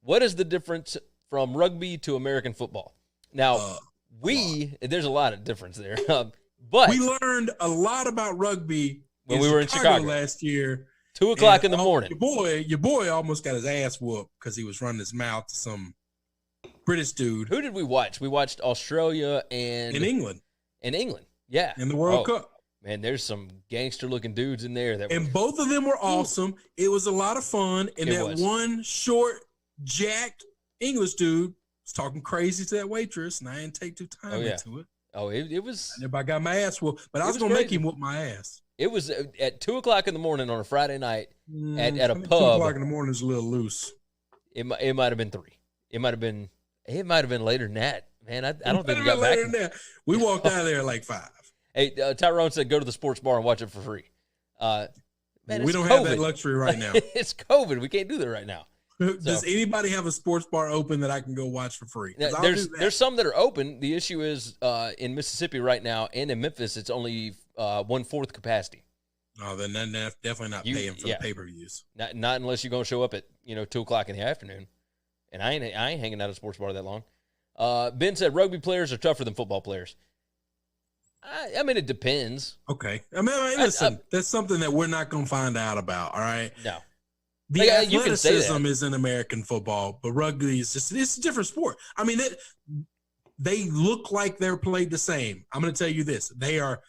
Speaker 2: what is the difference from rugby to American football? Now, there's a lot of difference there. But
Speaker 3: we learned a lot about rugby
Speaker 2: when we were in Chicago
Speaker 3: last year.
Speaker 2: 2:00 in the morning.
Speaker 3: Your boy almost got his ass whooped because he was running his mouth to some British dude.
Speaker 2: Who did we watch? We watched Australia and
Speaker 3: England.
Speaker 2: In England, yeah.
Speaker 3: In the World Cup.
Speaker 2: Man, there's some gangster-looking dudes in there.
Speaker 3: Both of them were awesome. It was a lot of fun. And one short, jacked English dude was talking crazy to that waitress, and I didn't take too time into it.
Speaker 2: Oh, it was.
Speaker 3: Everybody got my ass whooped, but I was going to make him whoop my ass.
Speaker 2: It was at 2:00 in the morning on a Friday night at a pub.
Speaker 3: 2:00 in the morning is a little loose.
Speaker 2: It might have been 3. It might have been later than that. Man, I don't think we got back.
Speaker 3: We walked out of there at like 5.
Speaker 2: Hey, Tyrone said go to the sports bar and watch it for free. Man,
Speaker 3: we don't have that luxury right now.
Speaker 2: It's COVID. We can't do that right now.
Speaker 3: Does anybody have a sports bar open that I can go watch for free?
Speaker 2: Now, there's some that are open. The issue is in Mississippi right now and in Memphis, it's only 1/4 capacity.
Speaker 3: Oh, then that's definitely not paying for the pay-per-views.
Speaker 2: Not unless you're going to show up at 2:00 in the afternoon. And I ain't hanging out at a sports bar that long. Ben said rugby players are tougher than football players. I mean, it depends.
Speaker 3: Okay. I mean, listen, that's something that we're not going to find out about, all right?
Speaker 2: No.
Speaker 3: The athleticism is in American football, but rugby is it's a different sport. I mean, they look like they're played the same. I'm going to tell you this. They are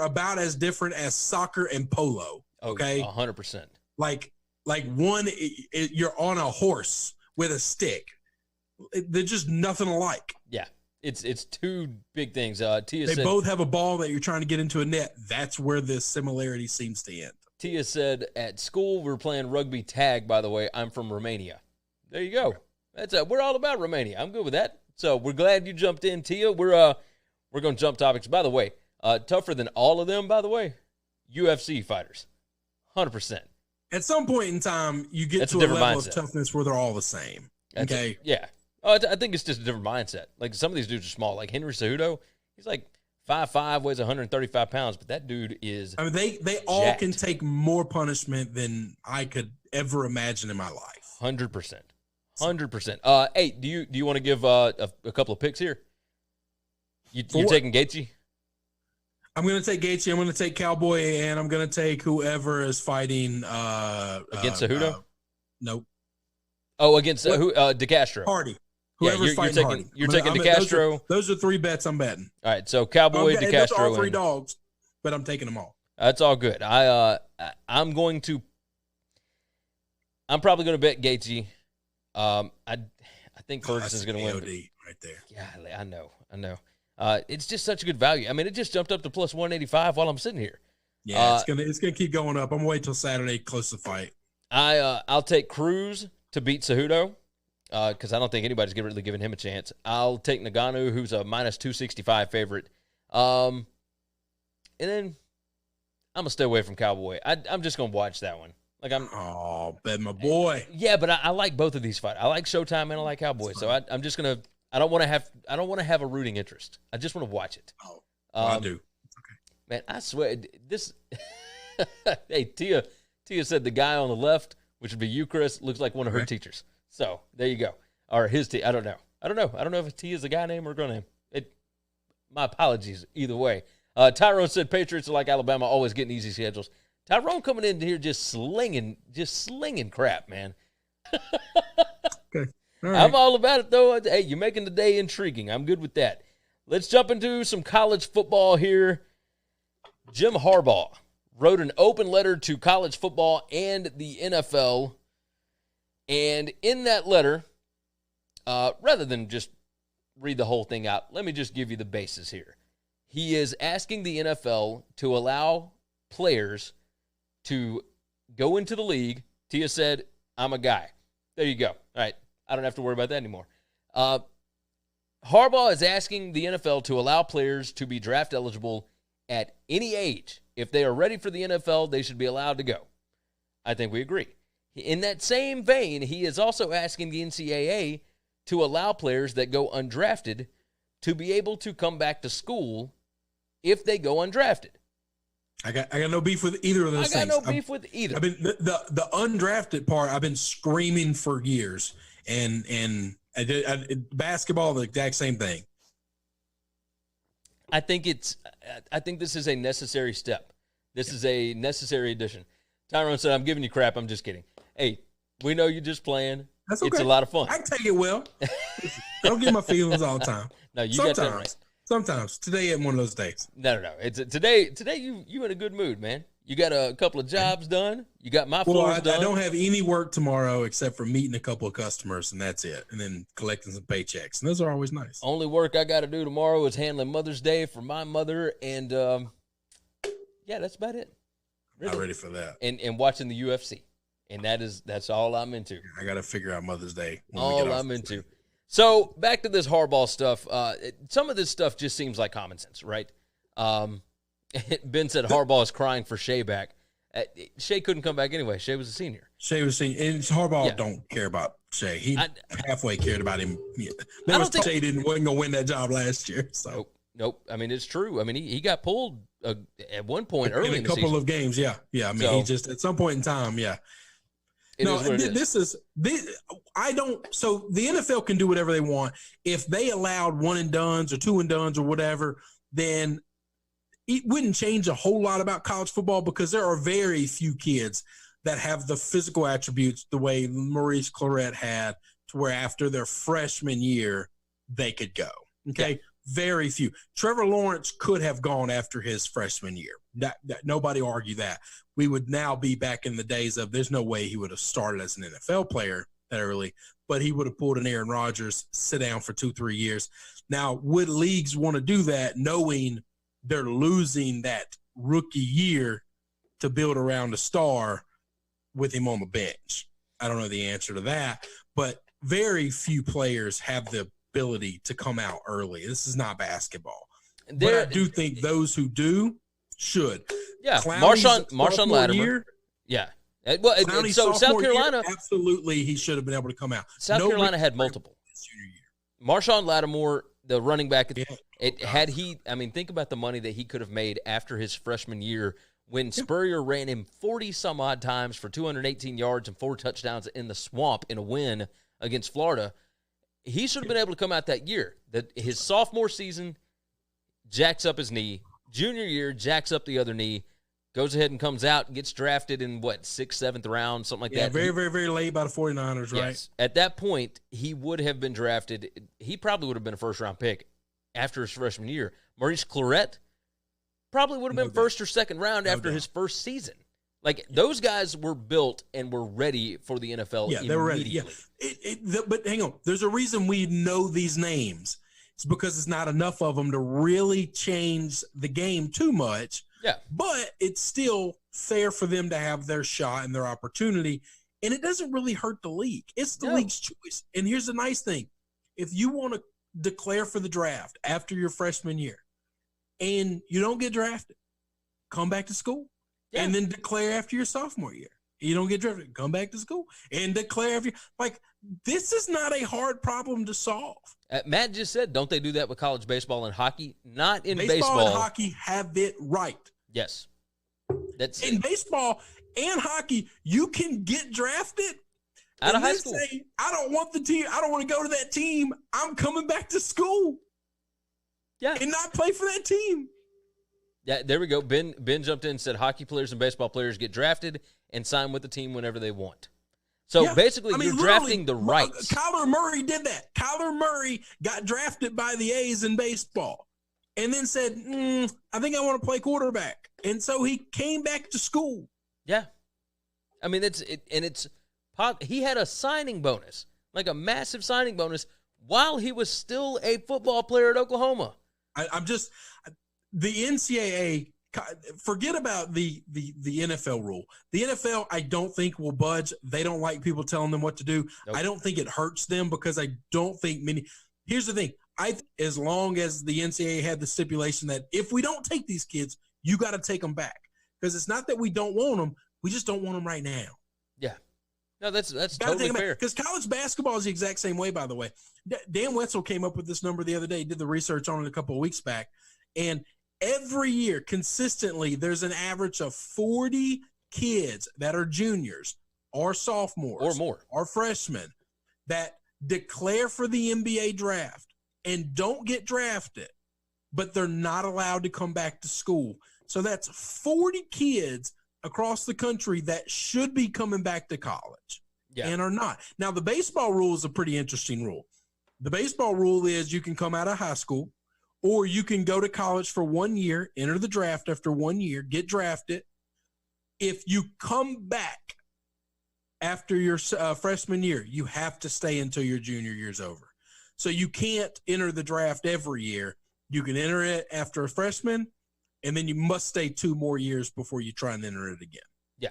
Speaker 3: about as different as soccer and polo, okay?
Speaker 2: 100%.
Speaker 3: Like one, you're on a horse with a stick. They're just nothing alike.
Speaker 2: Yeah. It's two big things.
Speaker 3: They both have a ball that you're trying to get into a net. That's where the similarity seems to end.
Speaker 2: Tia said, at school, we're playing rugby tag, by the way. I'm from Romania. There you go. We're all about Romania. I'm good with that. So we're glad you jumped in, Tia. We're going to jump topics. By the way, tougher than all of them, by the way, UFC fighters. 100%.
Speaker 3: At some point in time, you get to a level of toughness where they're all the same. Okay?
Speaker 2: Yeah. I think it's just a different mindset. Like, some of these dudes are small. Like Henry Cejudo, he's like 5'5", weighs 135 pounds, but that dude is
Speaker 3: they all can take more punishment than I could ever imagine in my life.
Speaker 2: 100%. 100%. Hey, do you want to give a couple of picks here? You're taking Gaethje?
Speaker 3: I'm going to take Gaethje. I'm going to take Cowboy, and I'm going to take whoever is fighing
Speaker 2: against Cejudo?
Speaker 3: Nope.
Speaker 2: Oh, against DeCastro.
Speaker 3: Hardy. Whoever's fighting Hardy.
Speaker 2: You're taking DeCastro.
Speaker 3: Those are 3 bets I'm betting.
Speaker 2: All right, so Cowboy, DeCastro.
Speaker 3: Those are all 3 dogs, but I'm taking them all.
Speaker 2: That's all good. I'm probably going to bet Gaethje. I think Ferguson's going to win.
Speaker 3: Right there.
Speaker 2: Yeah, I know. It's just such a good value. I mean, it just jumped up to plus 185 while I'm sitting here.
Speaker 3: Yeah, it's gonna keep going up. I'm gonna wait till Saturday, close to the fight.
Speaker 2: I'll take Cruz to beat Cejudo. Because I don't think anybody's really giving him a chance. I'll take Ngannou, who's a minus 265 favorite. And then I'm going to stay away from Cowboy. I'm just going to watch that one.
Speaker 3: bet my boy.
Speaker 2: Yeah, but I like both of these fights. I like Showtime and I like Cowboy. So I'm just going to – I don't want to have a rooting interest. I just want to watch it.
Speaker 3: I do. Okay.
Speaker 2: Man, I swear, this – hey, Tia said the guy on the left, which would be you, Chris, looks like one of her teachers. So there you go. Or his T. I don't know. I don't know if T is a guy name or a girl name. My apologies either way. Tyrone said Patriots are like Alabama, always getting easy schedules. Tyrone coming in here just slinging crap, man.
Speaker 3: Okay. All right.
Speaker 2: I'm all about it, though. Hey, you're making the day intriguing. I'm good with that. Let's jump into some college football here. Jim Harbaugh wrote an open letter to college football and the NFL. And in that letter, rather than just read the whole thing out, let me just give you the basis here. He is asking the NFL to allow players to go into the league. Tia said, I'm a guy. There you go. All right. I don't have to worry about that anymore. Harbaugh is asking the NFL to allow players to be draft eligible at any age. If they are ready for the NFL, they should be allowed to go. I think we agree. In that same vein, he is also asking the NCAA to allow players that go undrafted to be able to come back to school if they go undrafted.
Speaker 3: I got no beef with either of those things.
Speaker 2: I got no beef with either.
Speaker 3: I mean, the undrafted part, I've been screaming for years, and basketball, the exact same thing.
Speaker 2: I think this is a necessary step. This is a necessary addition. Tyrone said, I'm giving you crap. I'm just kidding. Hey, we know you're just playing.
Speaker 3: That's okay.
Speaker 2: It's a lot of fun.
Speaker 3: I can take it well. I don't get my feelings all the time.
Speaker 2: No, you got that right.
Speaker 3: Sometimes. Today ain't one of those days.
Speaker 2: No. It's today you in a good mood, man. You got a couple of jobs done. You got my floors done.
Speaker 3: I don't have any work tomorrow except for meeting a couple of customers, and that's it. And then collecting some paychecks. And those are always nice.
Speaker 2: Only work I got to do tomorrow is handling Mother's Day for my mother. And, yeah, that's about it.
Speaker 3: Really. Not ready for that.
Speaker 2: And watching the UFC. And that's all I'm into.
Speaker 3: I got to figure out Mother's Day.
Speaker 2: All I'm into. So back to this Harbaugh stuff. Some of this stuff just seems like common sense, right? Ben said Harbaugh is crying for Shea back. Shea couldn't come back anyway. Shea was a senior.
Speaker 3: And Harbaugh don't care about Shea. He halfway cared about him. Yeah. Shea wasn't going to win that job last year. So
Speaker 2: Nope. I mean, it's true. I mean, he got pulled at one point early in the season.
Speaker 3: A couple of games, yeah. I mean, he just at some point in time, yeah. So the NFL can do whatever they want. If they allowed one and dones or two and dones or whatever, then it wouldn't change a whole lot about college football because there are very few kids that have the physical attributes the way Maurice Clarett had to where after their freshman year, they could go. Okay. Yeah. Very few. Trevor Lawrence could have gone after his freshman year. That nobody argue that. We would now be back in the days of there's no way he would have started as an NFL player that early, but he would have pulled an Aaron Rodgers, sit down for 2-3 years. Now, would leagues want to do that knowing they're losing that rookie year to build around a star with him on the bench? I don't know the answer to that, but very few players have the ability to come out early. This is not basketball. But I do think those who do should.
Speaker 2: Yeah, Marshawn Lattimore. Yeah. Well, so South Carolina.
Speaker 3: Year, absolutely, he should have been able to come out.
Speaker 2: South Carolina had multiple. Marshawn Lattimore, the running back, think about the money that he could have made after his freshman year when Spurrier ran him 40-some-odd times for 218 yards and 4 touchdowns in the swamp in a win against Florida. He should have been able to come out that year. His sophomore season, jacks up his knee. Junior year, jacks up the other knee, goes ahead and comes out and gets drafted in, 6th, 7th round, something like that.
Speaker 3: Yeah, very, very, very late by the 49ers, right?
Speaker 2: Yes. At that point, he would have been drafted. He probably would have been a first-round pick after his freshman year. Maurice Clarett probably would have been first or second round after his first season. Like, those guys were built and were ready for the NFL immediately.
Speaker 3: They were ready, yeah. But hang on. There's a reason we know these names. It's because it's not enough of them to really change the game too much.
Speaker 2: Yeah.
Speaker 3: But it's still fair for them to have their shot and their opportunity. And it doesn't really hurt the league. It's the league's choice. And here's the nice thing. If you want to declare for the draft after your freshman year and you don't get drafted, come back to school. Yeah. And then declare after your sophomore year. You don't get drafted, come back to school and declare after. Like, this is not a hard problem to solve.
Speaker 2: Matt just said, don't they do that with college baseball and hockey? Not in baseball.
Speaker 3: Baseball and hockey have it right.
Speaker 2: Yes.
Speaker 3: In baseball and hockey, you can get drafted
Speaker 2: out of high school.
Speaker 3: Say, I don't want the team. I don't want to go to that team. I'm coming back to school.
Speaker 2: Yeah.
Speaker 3: And not play for that team.
Speaker 2: Yeah, there we go. Ben jumped in and said hockey players and baseball players get drafted and sign with the team whenever they want. So basically, you're drafting the rights.
Speaker 3: Kyler Murray did that. Kyler Murray got drafted by the A's in baseball and then said, I think I want to play quarterback. And so he came back to school.
Speaker 2: Yeah. I mean, he had a signing bonus, like a massive signing bonus, while he was still a football player at Oklahoma.
Speaker 3: The NCAA, forget about the NFL rule. The NFL, I don't think will budge. They don't like people telling them what to do. Nope. I don't think it hurts them because I don't think many. Here's the thing. As long as the NCAA had the stipulation that if we don't take these kids, you got to take them back. Because it's not that we don't want them. We just don't want them right now.
Speaker 2: Yeah. No, that's totally fair.
Speaker 3: Because college basketball is the exact same way, by the way. Dan Wetzel came up with this number the other day, did the research on it a couple of weeks back. And every year, consistently, there's an average of 40 kids that are juniors or sophomores
Speaker 2: or more
Speaker 3: or freshmen that declare for the NBA draft and don't get drafted but they're not allowed to come back to school. So that's 40 kids across the country that should be coming back to college and are not. Now, the baseball rule is a pretty interesting rule. The baseball rule is you can come out of high school, or you can go to college for 1 year, enter the draft after 1 year, get drafted. If you come back after your freshman year, you have to stay until your junior year's over. So you can't enter the draft every year. You can enter it after a freshman, and then you must stay 2 more years before you try and enter it again.
Speaker 2: Yeah.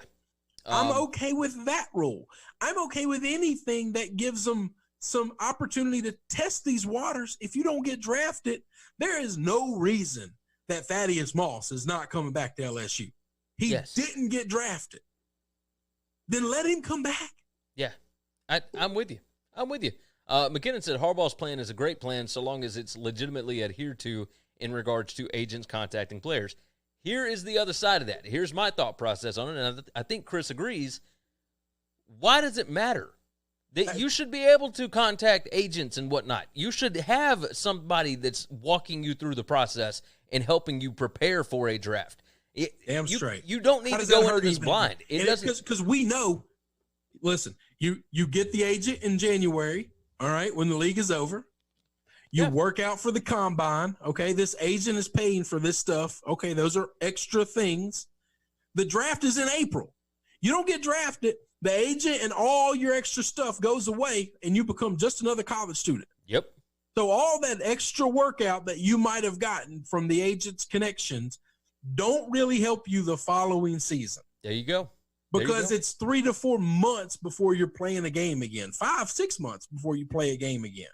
Speaker 3: I'm okay with that rule. I'm okay with anything that gives them some opportunity to test these waters. If you don't get drafted, there is no reason that Thaddeus Moss is not coming back to LSU. He didn't get drafted. Then let him come back.
Speaker 2: Yeah, I'm with you. McKinnon said Harbaugh's plan is a great plan so long as it's legitimately adhered to in regards to agents contacting players. Here is the other side of that. Here's my thought process on it, and I think Chris agrees. Why does it matter? That you should be able to contact agents and whatnot. You should have somebody that's walking you through the process and helping you prepare for a draft.
Speaker 3: Damn straight.
Speaker 2: You don't need to go into this blind. It doesn't,
Speaker 3: because we know. Listen, you get the agent in January. All right, when the league is over, you work out for the combine. Okay, this agent is paying for this stuff. Okay, those are extra things. The draft is in April. You don't get drafted. The agent and all your extra stuff goes away, and you become just another college student.
Speaker 2: Yep.
Speaker 3: So all that extra workout that you might have gotten from the agent's connections don't really help you the following season.
Speaker 2: There you go.
Speaker 3: Because it's 3 to 4 months before you're playing a game again. 5-6 months before you play a game again.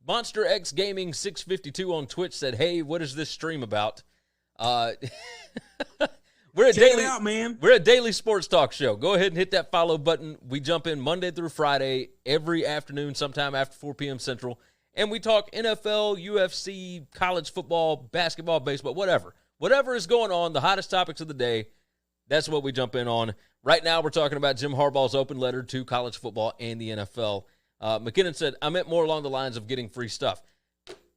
Speaker 2: Monster X Gaming 652 on Twitch said, "Hey, what is this stream about?" We're a daily sports talk show. Go ahead and hit that follow button. We jump in Monday through Friday, every afternoon, sometime after 4 p.m. Central, and we talk NFL, UFC, college football, basketball, baseball, whatever. Whatever is going on, the hottest topics of the day, that's what we jump in on. Right now, we're talking about Jim Harbaugh's open letter to college football and the NFL. McKinnon said, "I meant more along the lines of getting free stuff."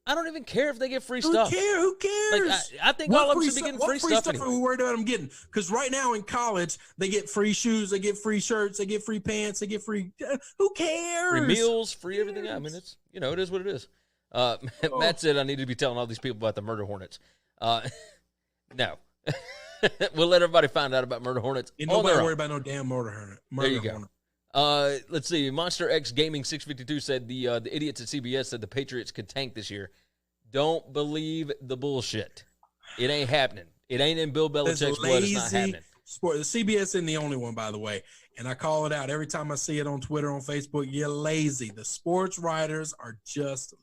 Speaker 2: I don't even care if they get free stuff.
Speaker 3: Who cares?
Speaker 2: Like, I think all of them should be getting free stuff anyway.
Speaker 3: Are we worried about them getting? Because right now in college, they get free shoes, they get free shirts, they get free pants, they get free. Who cares?
Speaker 2: Free meals, free everything. I mean, it's it is what it is. Matt said I need to be telling all these people about the murder hornets. No, we'll let everybody find out about murder hornets.
Speaker 3: Nobody worry about no damn murder hornet.
Speaker 2: There you go. Let's see. Monster X Gaming 652 said the idiots at CBS said the Patriots could tank this year. Don't believe the bullshit. It ain't happening. It ain't in Bill Belichick's blood. It's not happening.
Speaker 3: Sport. The CBS isn't the only one, by the way. And I call it out every time I see it on Twitter, on Facebook. You're lazy. The sports writers are just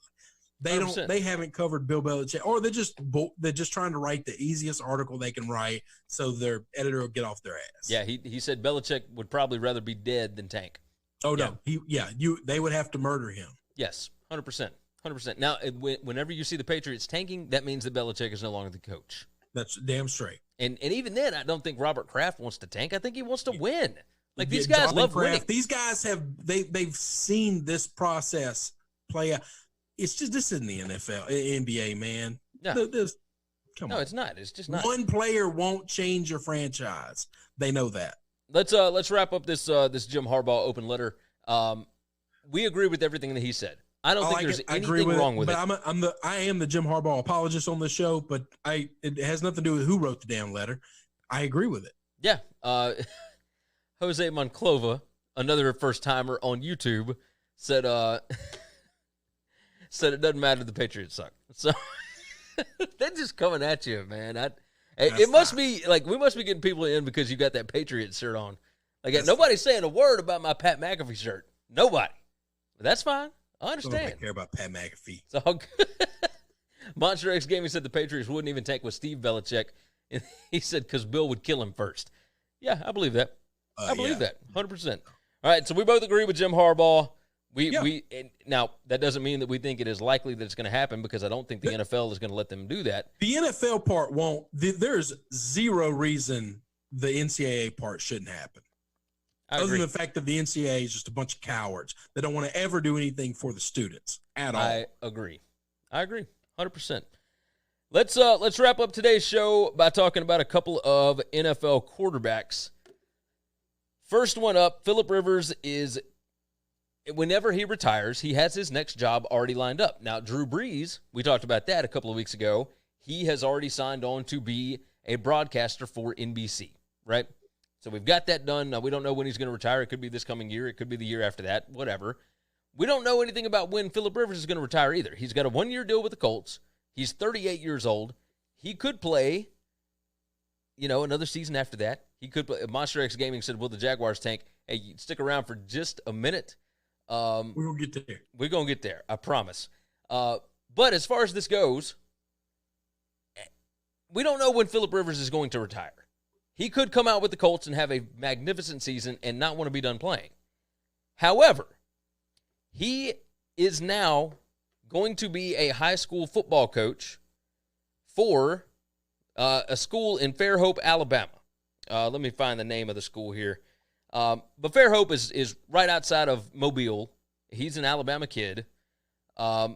Speaker 3: they haven't covered Bill Belichick, or they're just trying to write the easiest article they can write so their editor will get off their ass.
Speaker 2: Yeah, he said Belichick would probably rather be dead than tank.
Speaker 3: Oh no, they would have to murder him.
Speaker 2: Yes, 100%. 100%. Now, whenever you see the Patriots tanking, that means that Belichick is no longer the coach.
Speaker 3: That's damn straight.
Speaker 2: And even then, I don't think Robert Kraft wants to tank. I think he wants to win. Like, these guys love winning.
Speaker 3: These guys they've seen this process play out. It's just, this isn't the NFL, NBA, man.
Speaker 2: No,
Speaker 3: come on.
Speaker 2: It's not. It's just not.
Speaker 3: One player won't change your franchise. They know that.
Speaker 2: Let's wrap up this Jim Harbaugh open letter. We agree with everything that he said. I don't think there's anything wrong with it.
Speaker 3: But I am the Jim Harbaugh apologist on this show, but it has nothing to do with who wrote the damn letter. I agree with it.
Speaker 2: Yeah. Jose Monclova, another first-timer on YouTube, said it doesn't matter, the Patriots suck. So they're just coming at you, man. It must be like we must be getting people in because you got that Patriots shirt on. Like, nobody's saying a word about my Pat McAfee shirt. Nobody. But that's fine. I understand.
Speaker 3: I don't care about Pat McAfee.
Speaker 2: It's all good. Monster X Gaming said the Patriots wouldn't even tank with Steve Belichick. And he said because Bill would kill him first. Yeah, I believe that. I believe that 100%. All right, so we both agree with Jim Harbaugh. Now, that doesn't mean that we think it is likely that it's going to happen, because I don't think the NFL is going to let them do that.
Speaker 3: The NFL part won't. There's zero reason the NCAA part shouldn't happen. Other than the fact that the NCAA is just a bunch of cowards that don't want to ever do anything for the students at all.
Speaker 2: I agree. 100%. Let's wrap up today's show by talking about a couple of NFL quarterbacks. First one up, Phillip Rivers is, whenever he retires, he has his next job already lined up. Now, Drew Brees, we talked about that a couple of weeks ago. He has already signed on to be a broadcaster for NBC, right? So we've got that done. Now, we don't know when he's going to retire. It could be this coming year. It could be the year after that, whatever. We don't know anything about when Phillip Rivers is going to retire either. He's got a one-year deal with the Colts. He's 38 years old. He could play, another season after that. He could play. Monster X Gaming said, will the Jaguars tank? Hey, stick around for just a minute.
Speaker 3: We're going to get there.
Speaker 2: We're going to get there, I promise. But as far as this goes, we don't know when Phillip Rivers is going to retire. He could come out with the Colts and have a magnificent season and not want to be done playing. However, he is now going to be a high school football coach for a school in Fairhope, Alabama. Let me find the name of the school here. But Fairhope is right outside of Mobile. He's an Alabama kid. It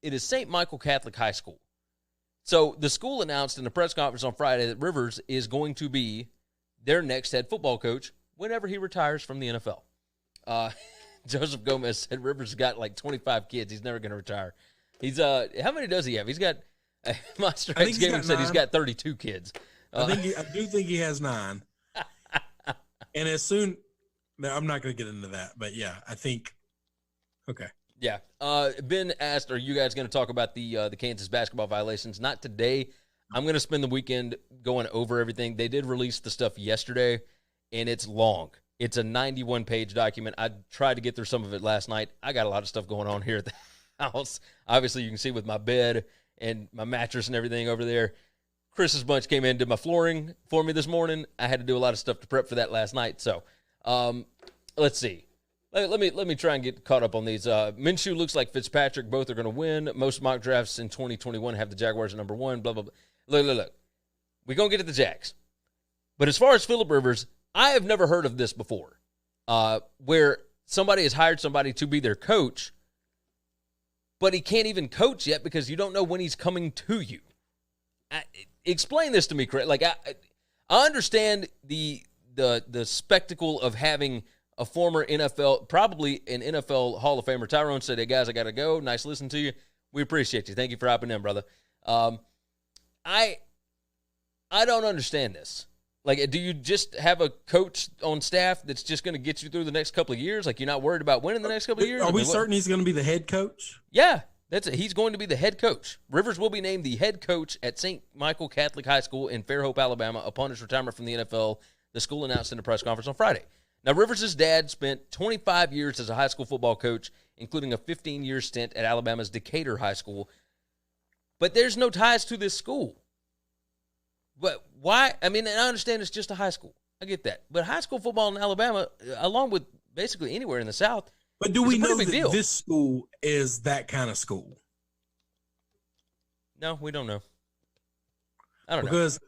Speaker 2: is St. Michael Catholic High School. So the school announced in the press conference on Friday that Rivers is going to be their next head football coach whenever he retires from the NFL. Joseph Gomez said Rivers has got like 25 kids. He's never going to retire. He's how many does he have? He's got Monster X Gaming said he's got 32 kids.
Speaker 3: I do think he has 9. And as soon, no, I'm not going to get into that, but yeah, I think. Okay.
Speaker 2: Yeah. Ben asked, are you guys going to talk about the Kansas basketball violations? Not today. I'm going to spend the weekend going over everything. They did release the stuff yesterday, and it's long. It's a 91-page document. I tried to get through some of it last night. I got a lot of stuff going on here at the house. Obviously, you can see with my bed and my mattress and everything over there. Chris's bunch came in and did my flooring for me this morning. I had to do a lot of stuff to prep for that last night. So, let's see. Let me try and get caught up on these. Minshew looks like Fitzpatrick. Both are going to win. Most mock drafts in 2021 have the Jaguars at number 1. Blah, blah, blah. Look. We're going to get to the Jags. But as far as Phillip Rivers, I have never heard of this before, where somebody has hired somebody to be their coach, but he can't even coach yet because you don't know when he's coming to you. Explain this to me, Chris. Like, I understand the spectacle of having a former NFL, probably an NFL Hall of Famer. Tyrone said, hey, guys, I got to go. Nice listening to you. We appreciate you. Thank you for hopping in, brother. I don't understand this. Like, do you just have a coach on staff that's just going to get you through the next couple of years? Like, you're not worried about winning the next couple of years?
Speaker 3: Are we certain he's going to be the head coach?
Speaker 2: Yeah, that's it. He's going to be the head coach. Rivers will be named the head coach at St. Michael Catholic High School in Fairhope, Alabama, upon his retirement from the NFL, the school announced in a press conference on Friday. Now, Rivers' dad spent 25 years as a high school football coach, including a 15-year stint at Alabama's Decatur High School. But there's no ties to this school. But why? I mean, and I understand it's just a high school. I get that. But high school football in Alabama, along with basically anywhere in the South,
Speaker 3: but do we know that this school is that kind of school?
Speaker 2: No, we don't know. I don't know.
Speaker 3: Because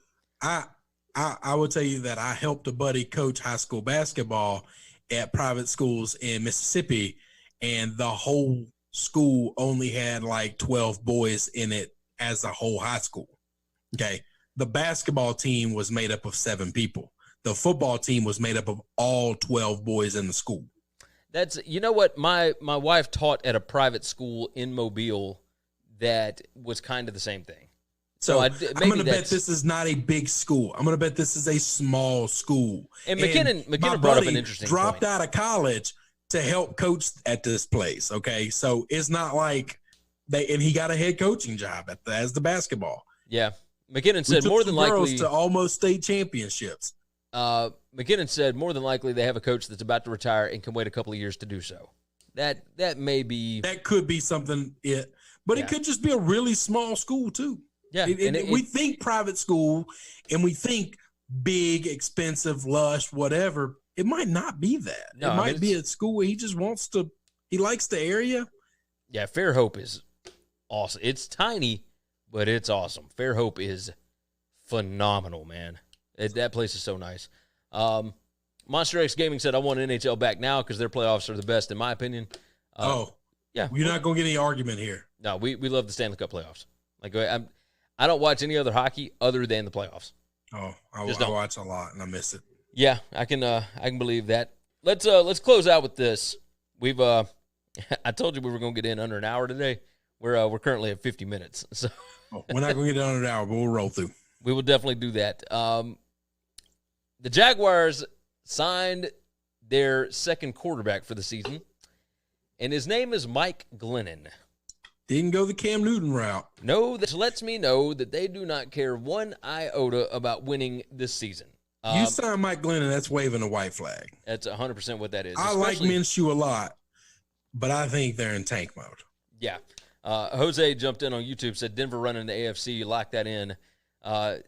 Speaker 3: I will tell you that I helped a buddy coach high school basketball at private schools in Mississippi, and the whole school only had like 12 boys in it as a whole high school. Okay. The basketball team was made up of 7 people. The football team was made up of all 12 boys in the school.
Speaker 2: That's, you know what, my wife taught at a private school in Mobile that was kind of the same thing. So
Speaker 3: I'm going to bet this is not a big school. I'm going to bet this is a small school.
Speaker 2: And McKinnon brought up an interesting point.
Speaker 3: Dropped out of college to help coach at this place, okay? So it's not like and he got a head coaching job as the basketball.
Speaker 2: Yeah. McKinnon said more than likely
Speaker 3: to almost state championships.
Speaker 2: McKinnon said more than likely they have a coach that's about to retire and can wait a couple of years to do so. That may be,
Speaker 3: that could be something. But it could just be a really small school too.
Speaker 2: Yeah,
Speaker 3: we think private school and we think big, expensive, lush, whatever. It might not be that. No, it might be a school where he just wants to. He likes the area.
Speaker 2: Yeah, Fairhope is awesome. It's tiny, but it's awesome. Fairhope is phenomenal, man. That place is so nice. Monster X Gaming said, I want NHL back now because their playoffs are the best, in my opinion.
Speaker 3: Yeah. You're not going to get any argument here.
Speaker 2: No, we love the Stanley Cup playoffs. Like, I don't watch any other hockey other than the playoffs.
Speaker 3: Oh, I watch a lot and I miss it.
Speaker 2: Yeah, I can believe that. Let's close out with this. We've I told you we were going to get in under an hour today. We're currently at 50 minutes. So
Speaker 3: we're not going to get in under an hour, but we'll roll through.
Speaker 2: We will definitely do that. The Jaguars signed their second quarterback for the season, and his name is Mike Glennon.
Speaker 3: Didn't go the Cam Newton route.
Speaker 2: No, this lets me know that they do not care one iota about winning this season.
Speaker 3: You sign Mike Glennon, that's waving a white flag.
Speaker 2: That's 100% what that is.
Speaker 3: I like Minshew a lot, but I think they're in tank mode.
Speaker 2: Yeah. Jose jumped in on YouTube, said Denver running the AFC, lock that in. Well,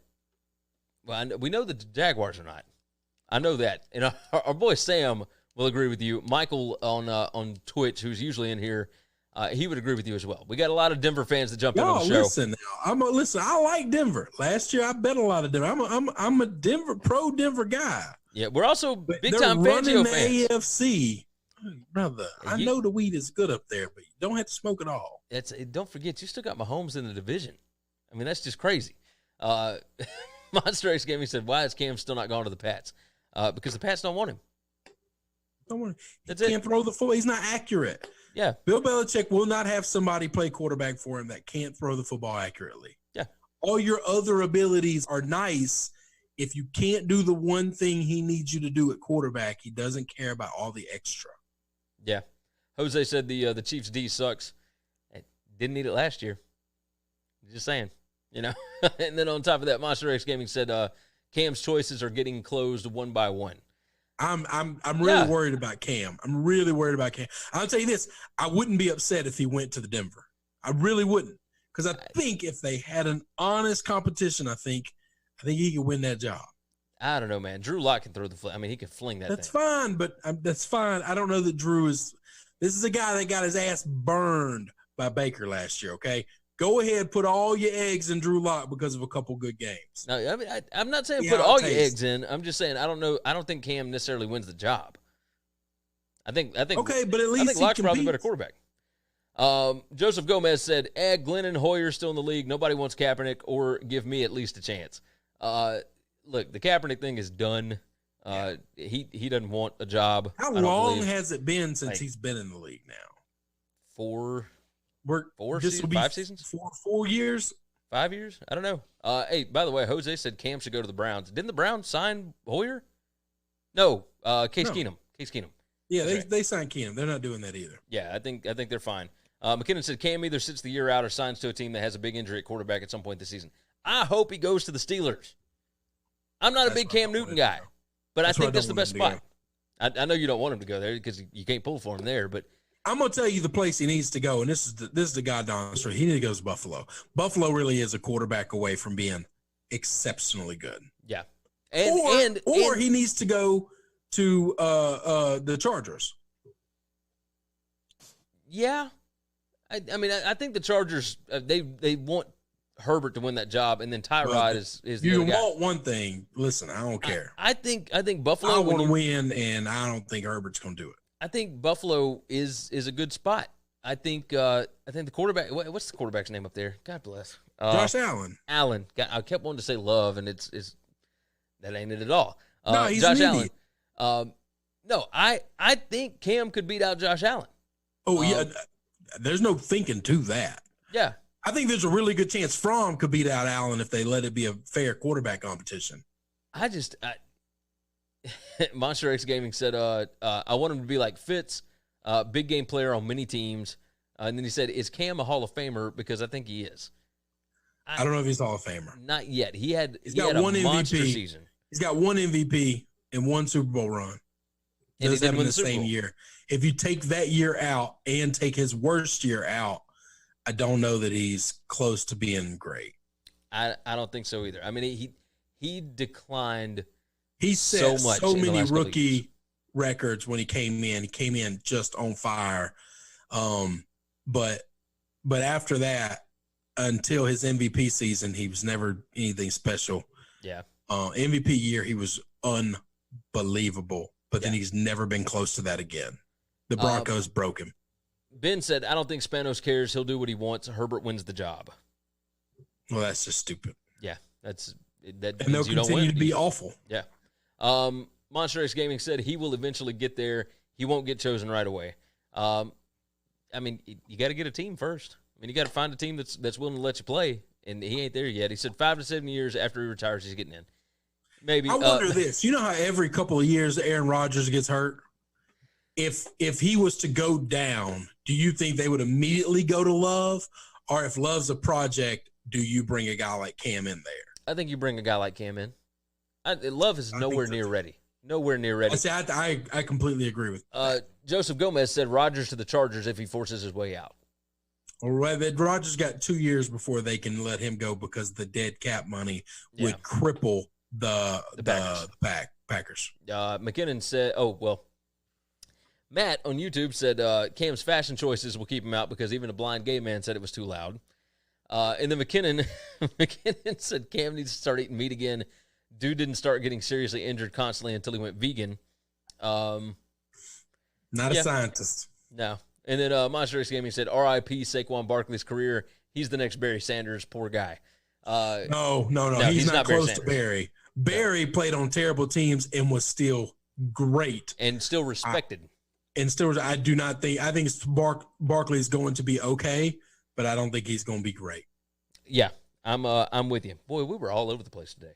Speaker 2: we know that the Jaguars are not. I know that. And our boy Sam will agree with you. Michael on Twitch, who's usually in here, he would agree with you as well. We got a lot of Denver fans that jump in on the show.
Speaker 3: Listen now. Listen, I like Denver. Last year I bet a lot of Denver. I'm a Denver pro-Denver guy.
Speaker 2: Yeah, we're also big-time Fangio fans.
Speaker 3: The AFC. Brother, I know the weed is good up there, but you don't have to smoke it all.
Speaker 2: Don't forget, you still got Mahomes in the division. I mean, that's just crazy. Monster X Gaming said, why is Cam still not gone to the Pats? Because the Pats don't want him. He can't throw the football. He's not accurate. Yeah.
Speaker 3: Bill Belichick will not have somebody play quarterback for him that can't throw the football accurately.
Speaker 2: Yeah.
Speaker 3: All your other abilities are nice. If you can't do the one thing he needs you to do at quarterback, he doesn't care about all the extra.
Speaker 2: Yeah. Jose said the Chiefs' D sucks. Didn't need it last year. Just saying. You know? And then on top of that, Monster X Gaming said Cam's choices are getting closed one by one.
Speaker 3: I'm really worried about Cam. I'm really worried about Cam. I'll tell you this. I wouldn't be upset if he went to the Denver. I really wouldn't. Because I think if they had an honest competition, I think he could win that job.
Speaker 2: I don't know, man. Drew Lock can throw the fling. I mean, he can fling that
Speaker 3: That's
Speaker 2: thing.
Speaker 3: Fine, but that's fine. I don't know that Drew is – this is a guy that got his ass burned by Baker last year, okay? Go ahead, put all your eggs in Drew Lock because of a couple good games.
Speaker 2: No, I mean, I'm not saying put all your eggs in. I'm just saying I don't know. I don't think Cam necessarily wins the job. I think.
Speaker 3: Okay, but at least
Speaker 2: I think Lock's probably a better quarterback. Joseph Gomez said, "Add Glennon, Hoyer still in the league. Nobody wants Kaepernick, or give me at least a chance." Look, the Kaepernick thing is done. He doesn't want a job.
Speaker 3: How long has it been since he's been in the league now?
Speaker 2: 5 seasons?
Speaker 3: 4 years?
Speaker 2: 5 years? I don't know. Hey, by the way, Jose said Cam should go to the Browns. Didn't the Browns sign Hoyer? No, Case Keenum. Case Keenum.
Speaker 3: Yeah, they signed Keenum. They're not doing that either.
Speaker 2: Yeah, I think they're fine. McKinnon said Cam either sits the year out or signs to a team that has a big injury at quarterback at some point this season. I hope he goes to the Steelers. I'm not a big Cam Newton guy, but I think that's the best spot. I know you don't want him to go there because you can't pull for him there, but
Speaker 3: I'm gonna tell you the place he needs to go, and this is the guy down the street. He needs to go to Buffalo. Buffalo really is a quarterback away from being exceptionally good.
Speaker 2: Yeah,
Speaker 3: or he needs to go to the Chargers.
Speaker 2: Yeah, I mean I think the Chargers they want Herbert to win that job, and then Tyrod is the other guy.
Speaker 3: You want one thing. Listen, I don't care.
Speaker 2: I think Buffalo.
Speaker 3: I want to win, and I don't think Herbert's going to do it.
Speaker 2: I think Buffalo is a good spot. I think the quarterback. What's the quarterback's name up there? God bless.
Speaker 3: Josh Allen.
Speaker 2: Allen. I kept wanting to say Love, and it's that ain't it at all.
Speaker 3: No, he's
Speaker 2: Josh
Speaker 3: an
Speaker 2: Allen. No, I think Cam could beat out Josh Allen.
Speaker 3: Oh yeah, there's no thinking to that.
Speaker 2: Yeah.
Speaker 3: I think there's a really good chance Fromm could beat out Allen if they let it be a fair quarterback competition.
Speaker 2: Monster X Gaming said, I want him to be like Fitz, big game player on many teams. And then he said, is Cam a Hall of Famer? Because I think he is.
Speaker 3: I don't know if he's a Hall of Famer.
Speaker 2: Not yet. He's
Speaker 3: got
Speaker 2: a
Speaker 3: one
Speaker 2: monster
Speaker 3: MVP
Speaker 2: season.
Speaker 3: He's got one MVP and one Super Bowl run.
Speaker 2: And he didn't win the
Speaker 3: same year. If you take that year out and take his worst year out, I don't know that he's close to being great.
Speaker 2: I don't think so either. I mean, he declined.
Speaker 3: He set so many rookie records when he came in. He came in just on fire. But after that, until his MVP season, he was never anything special.
Speaker 2: Yeah.
Speaker 3: MVP year, he was unbelievable. But then he's never been close to that again. The Broncos broke him.
Speaker 2: Ben said, I don't think Spanos cares. He'll do what he wants. Herbert wins the job.
Speaker 3: Well, that's just stupid.
Speaker 2: Yeah, that
Speaker 3: and
Speaker 2: means
Speaker 3: they'll
Speaker 2: you don't
Speaker 3: continue
Speaker 2: win.
Speaker 3: to be awful.
Speaker 2: Yeah. Monster X Gaming said he will eventually get there. He won't get chosen right away. I mean, you got to get a team first. I mean, you got to find a team that's willing to let you play, and he ain't there yet. He said 5 to 7 years after he retires, he's getting in. Maybe.
Speaker 3: I wonder this. You know how every couple of years Aaron Rodgers gets hurt? If he was to go down, do you think they would immediately go to Love? Or if Love's a project, do you bring a guy like Cam in there?
Speaker 2: I think you bring a guy like Cam in. Love is nowhere near ready. Nowhere near ready.
Speaker 3: I completely agree with that.
Speaker 2: Joseph Gomez said Rodgers to the Chargers if he forces his way out.
Speaker 3: All right, Rodgers got 2 years before they can let him go because the dead cap money would cripple the Packers.
Speaker 2: McKinnon said, Matt on YouTube said Cam's fashion choices will keep him out because even a blind gay man said it was too loud. And then McKinnon said Cam needs to start eating meat again. Dude didn't start getting seriously injured constantly until he went vegan.
Speaker 3: Not a scientist.
Speaker 2: No. And then Monster X Gaming said R.I.P. Saquon Barkley's career. He's the next Barry Sanders. Poor guy.
Speaker 3: No. He's not close to Barry. Barry played on terrible teams and was still great.
Speaker 2: And still respected.
Speaker 3: I do not think – I think Barkley is going to be okay, but I don't think he's going to be great.
Speaker 2: Yeah, I'm with you. Boy, we were all over the place today.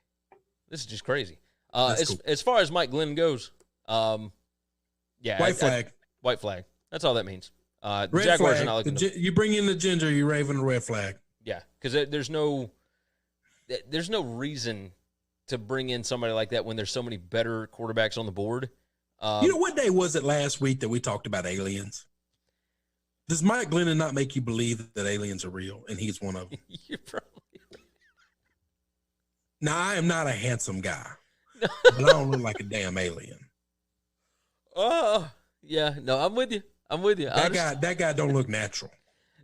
Speaker 2: This is just crazy. Cool. As far as Mike Glennon goes,
Speaker 3: white flag.
Speaker 2: White flag. That's all that means. The
Speaker 3: red
Speaker 2: Jaguars
Speaker 3: flag.
Speaker 2: are not looking
Speaker 3: you bring in the ginger, you're raving a red flag.
Speaker 2: Yeah, because there's no reason to bring in somebody like that when there's so many better quarterbacks on the board.
Speaker 3: You know, what day was it last week that we talked about aliens? Does Mike Glennon not make you believe that aliens are real and he's one of them?
Speaker 2: You're probably right.
Speaker 3: Now, I am not a handsome guy, but I don't look like a damn alien.
Speaker 2: Yeah. No, I'm with you.
Speaker 3: That guy don't look natural.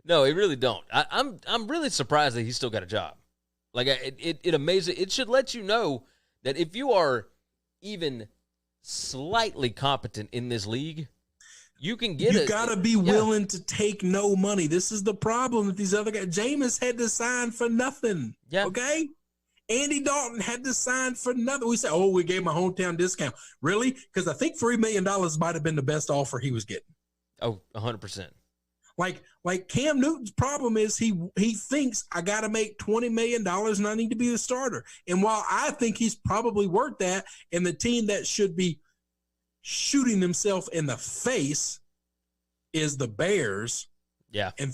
Speaker 2: No, he really don't. I'm really surprised that he's still got a job. Like, it amazes. It should let you know that if you are even slightly competent in this league, you can get it.
Speaker 3: You got to be willing to take no money. This is the problem with these other guys. Jameis had to sign for nothing. Yeah. Okay? Andy Dalton had to sign for nothing. We said, we gave him a hometown discount. Really? Because I think $3 million might have been the best offer he was getting.
Speaker 2: Oh, 100%.
Speaker 3: Like Cam Newton's problem is he thinks I got to make $20 million and I need to be the starter. And while I think he's probably worth that, and the team that should be shooting themselves in the face is the Bears.
Speaker 2: Yeah.
Speaker 3: And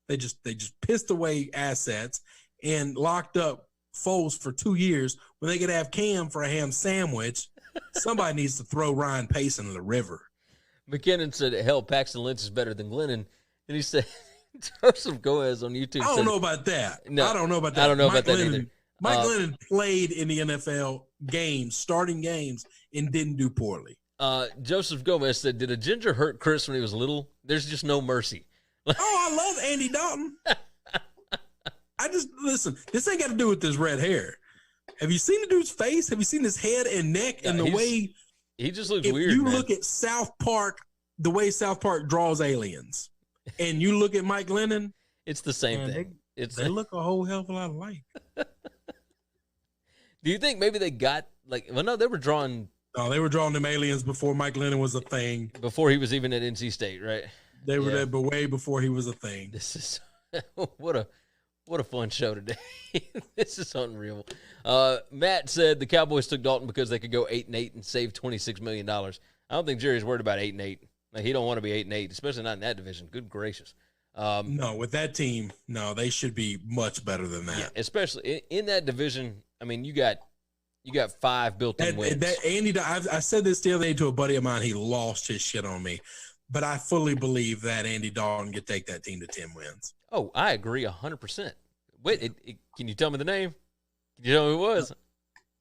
Speaker 3: they just pissed away assets and locked up Foles for 2 years when they could have Cam for a ham sandwich. Somebody needs to throw Ryan Pace into the river.
Speaker 2: McKinnon said, hell, Paxton Lynch is better than Glennon. And he said, Joseph Goez on YouTube
Speaker 3: I don't know about that.
Speaker 2: No,
Speaker 3: I don't know about that.
Speaker 2: I don't know about that either.
Speaker 3: Mike Glennon played in the NFL starting games, and didn't do poorly.
Speaker 2: Joseph Gomez said, did a ginger hurt Chris when he was little? There's just no mercy.
Speaker 3: I love Andy Dalton. Listen, this ain't got to do with this red hair. Have you seen the dude's face? Have you seen his head and neck and the way
Speaker 2: he just looks weird?
Speaker 3: You look at South Park, the way South Park draws aliens, and you look at Mike Glennon,
Speaker 2: it's the same thing.
Speaker 3: They look a whole hell of a lot alike.
Speaker 2: Do you think maybe they got they were drawing?
Speaker 3: No, they were drawing them aliens before Mike Glennon was a thing.
Speaker 2: Before he was even at NC State, right?
Speaker 3: They were there, but way before he was a thing.
Speaker 2: This is what a fun show today. This is unreal. Matt said the Cowboys took Dalton because they could go 8-8 and save $26 million. I don't think Jerry's worried about 8-8. He don't want to be 8-8, especially not in that division. Good gracious.
Speaker 3: No, with that team, no, they should be much better than that.
Speaker 2: Yeah, especially in that division. I mean, you got 5 built-in wins.
Speaker 3: Andy, I said this the other day to a buddy of mine. He lost his shit on me, but I fully believe that Andy Dalton could take that team to 10 wins.
Speaker 2: Oh, I agree 100%. Wait, can you tell me the name? Can you tell me who it was?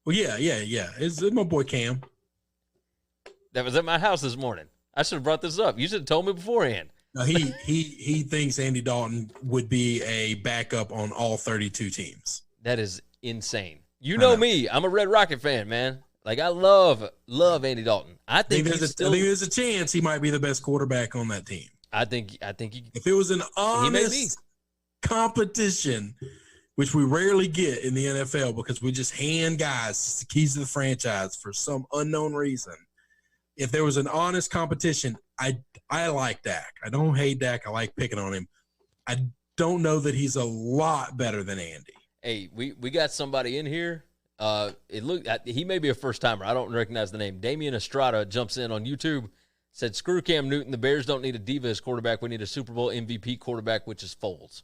Speaker 3: Well, yeah. It's my boy Cam.
Speaker 2: That was at my house this morning. I should have brought this up. You should have told me beforehand.
Speaker 3: No, he thinks Andy Dalton would be a backup on all 32 teams.
Speaker 2: That is insane. You know me. I'm a Red Rocket fan, man. Like, I love Andy Dalton. I think
Speaker 3: there's a chance he might be the best quarterback on that team.
Speaker 2: I think he,
Speaker 3: if it was an honest competition, which we rarely get in the NFL because we just hand guys the keys to the franchise for some unknown reason. If there was an honest competition, I like Dak. I don't hate Dak. I like picking on him. I don't know that he's a lot better than Andy.
Speaker 2: Hey, we got somebody in here. He may be a first-timer. I don't recognize the name. Damian Estrada jumps in on YouTube, said, screw Cam Newton. The Bears don't need a diva as quarterback. We need a Super Bowl MVP quarterback, which is Foles.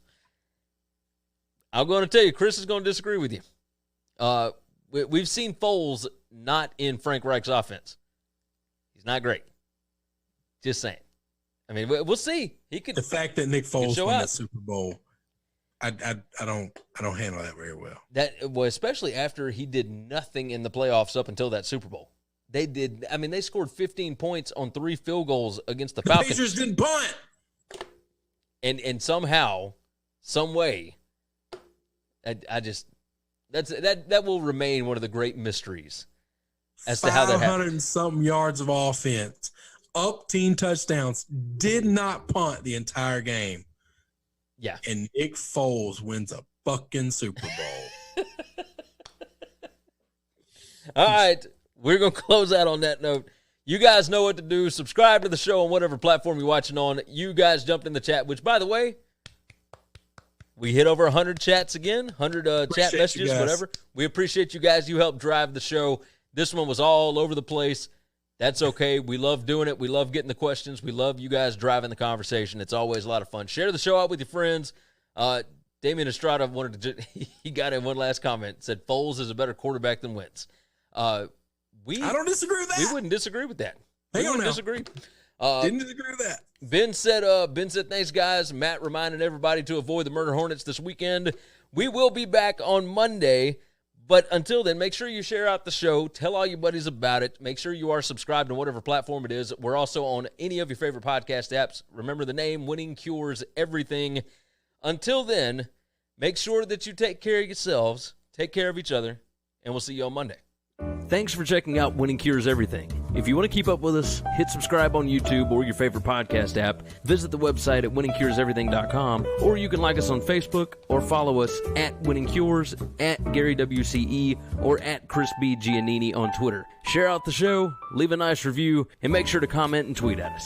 Speaker 2: I'm going to tell you, Chris is going to disagree with you. We've seen Foles not in Frank Reich's offense. He's not great. Just saying. I mean, we'll see. The
Speaker 3: fact that Nick Foles won the Super Bowl, I don't handle that very well.
Speaker 2: Especially after he did nothing in the playoffs up until that Super Bowl. They scored 15 points on 3 field goals against the Falcons.
Speaker 3: The Pacers didn't punt.
Speaker 2: And somehow, some way, that will remain one of the great mysteries as to how that happened.
Speaker 3: 500 and something yards of offense, up team touchdowns, did not punt the entire game.
Speaker 2: Yeah.
Speaker 3: And Nick Foles wins a fucking Super Bowl.
Speaker 2: All right. We're going to close out on that note. You guys know what to do. Subscribe to the show on whatever platform you're watching on. You guys jumped in the chat, which, by the way, we hit over 100 chats again, 100 chat messages, whatever. We appreciate you guys. You helped drive the show. This one was all over the place. That's okay. We love doing it. We love getting the questions. We love you guys driving the conversation. It's always a lot of fun. Share the show out with your friends. Damian Estrada he got in one last comment. Said Foles is a better quarterback than Wentz. I
Speaker 3: don't disagree with that.
Speaker 2: We wouldn't disagree with that.
Speaker 3: Didn't disagree with that. Ben said, thanks, guys. Matt reminded everybody to avoid the Murder Hornets this weekend. We will be back on Monday. But until then, make sure you share out the show. Tell all your buddies about it. Make sure you are subscribed on whatever platform it is. We're also on any of your favorite podcast apps. Remember the name, Winning Cures Everything. Until then, make sure that you take care of yourselves, take care of each other, and we'll see you on Monday. Thanks for checking out Winning Cures Everything. If you want to keep up with us, hit subscribe on YouTube or your favorite podcast app. Visit the website at winningcureseverything.com, or you can like us on Facebook or follow us at Winning Cures, at Gary WCE, or at Chris B. Giannini on Twitter. Share out the show, leave a nice review, and make sure to comment and tweet at us.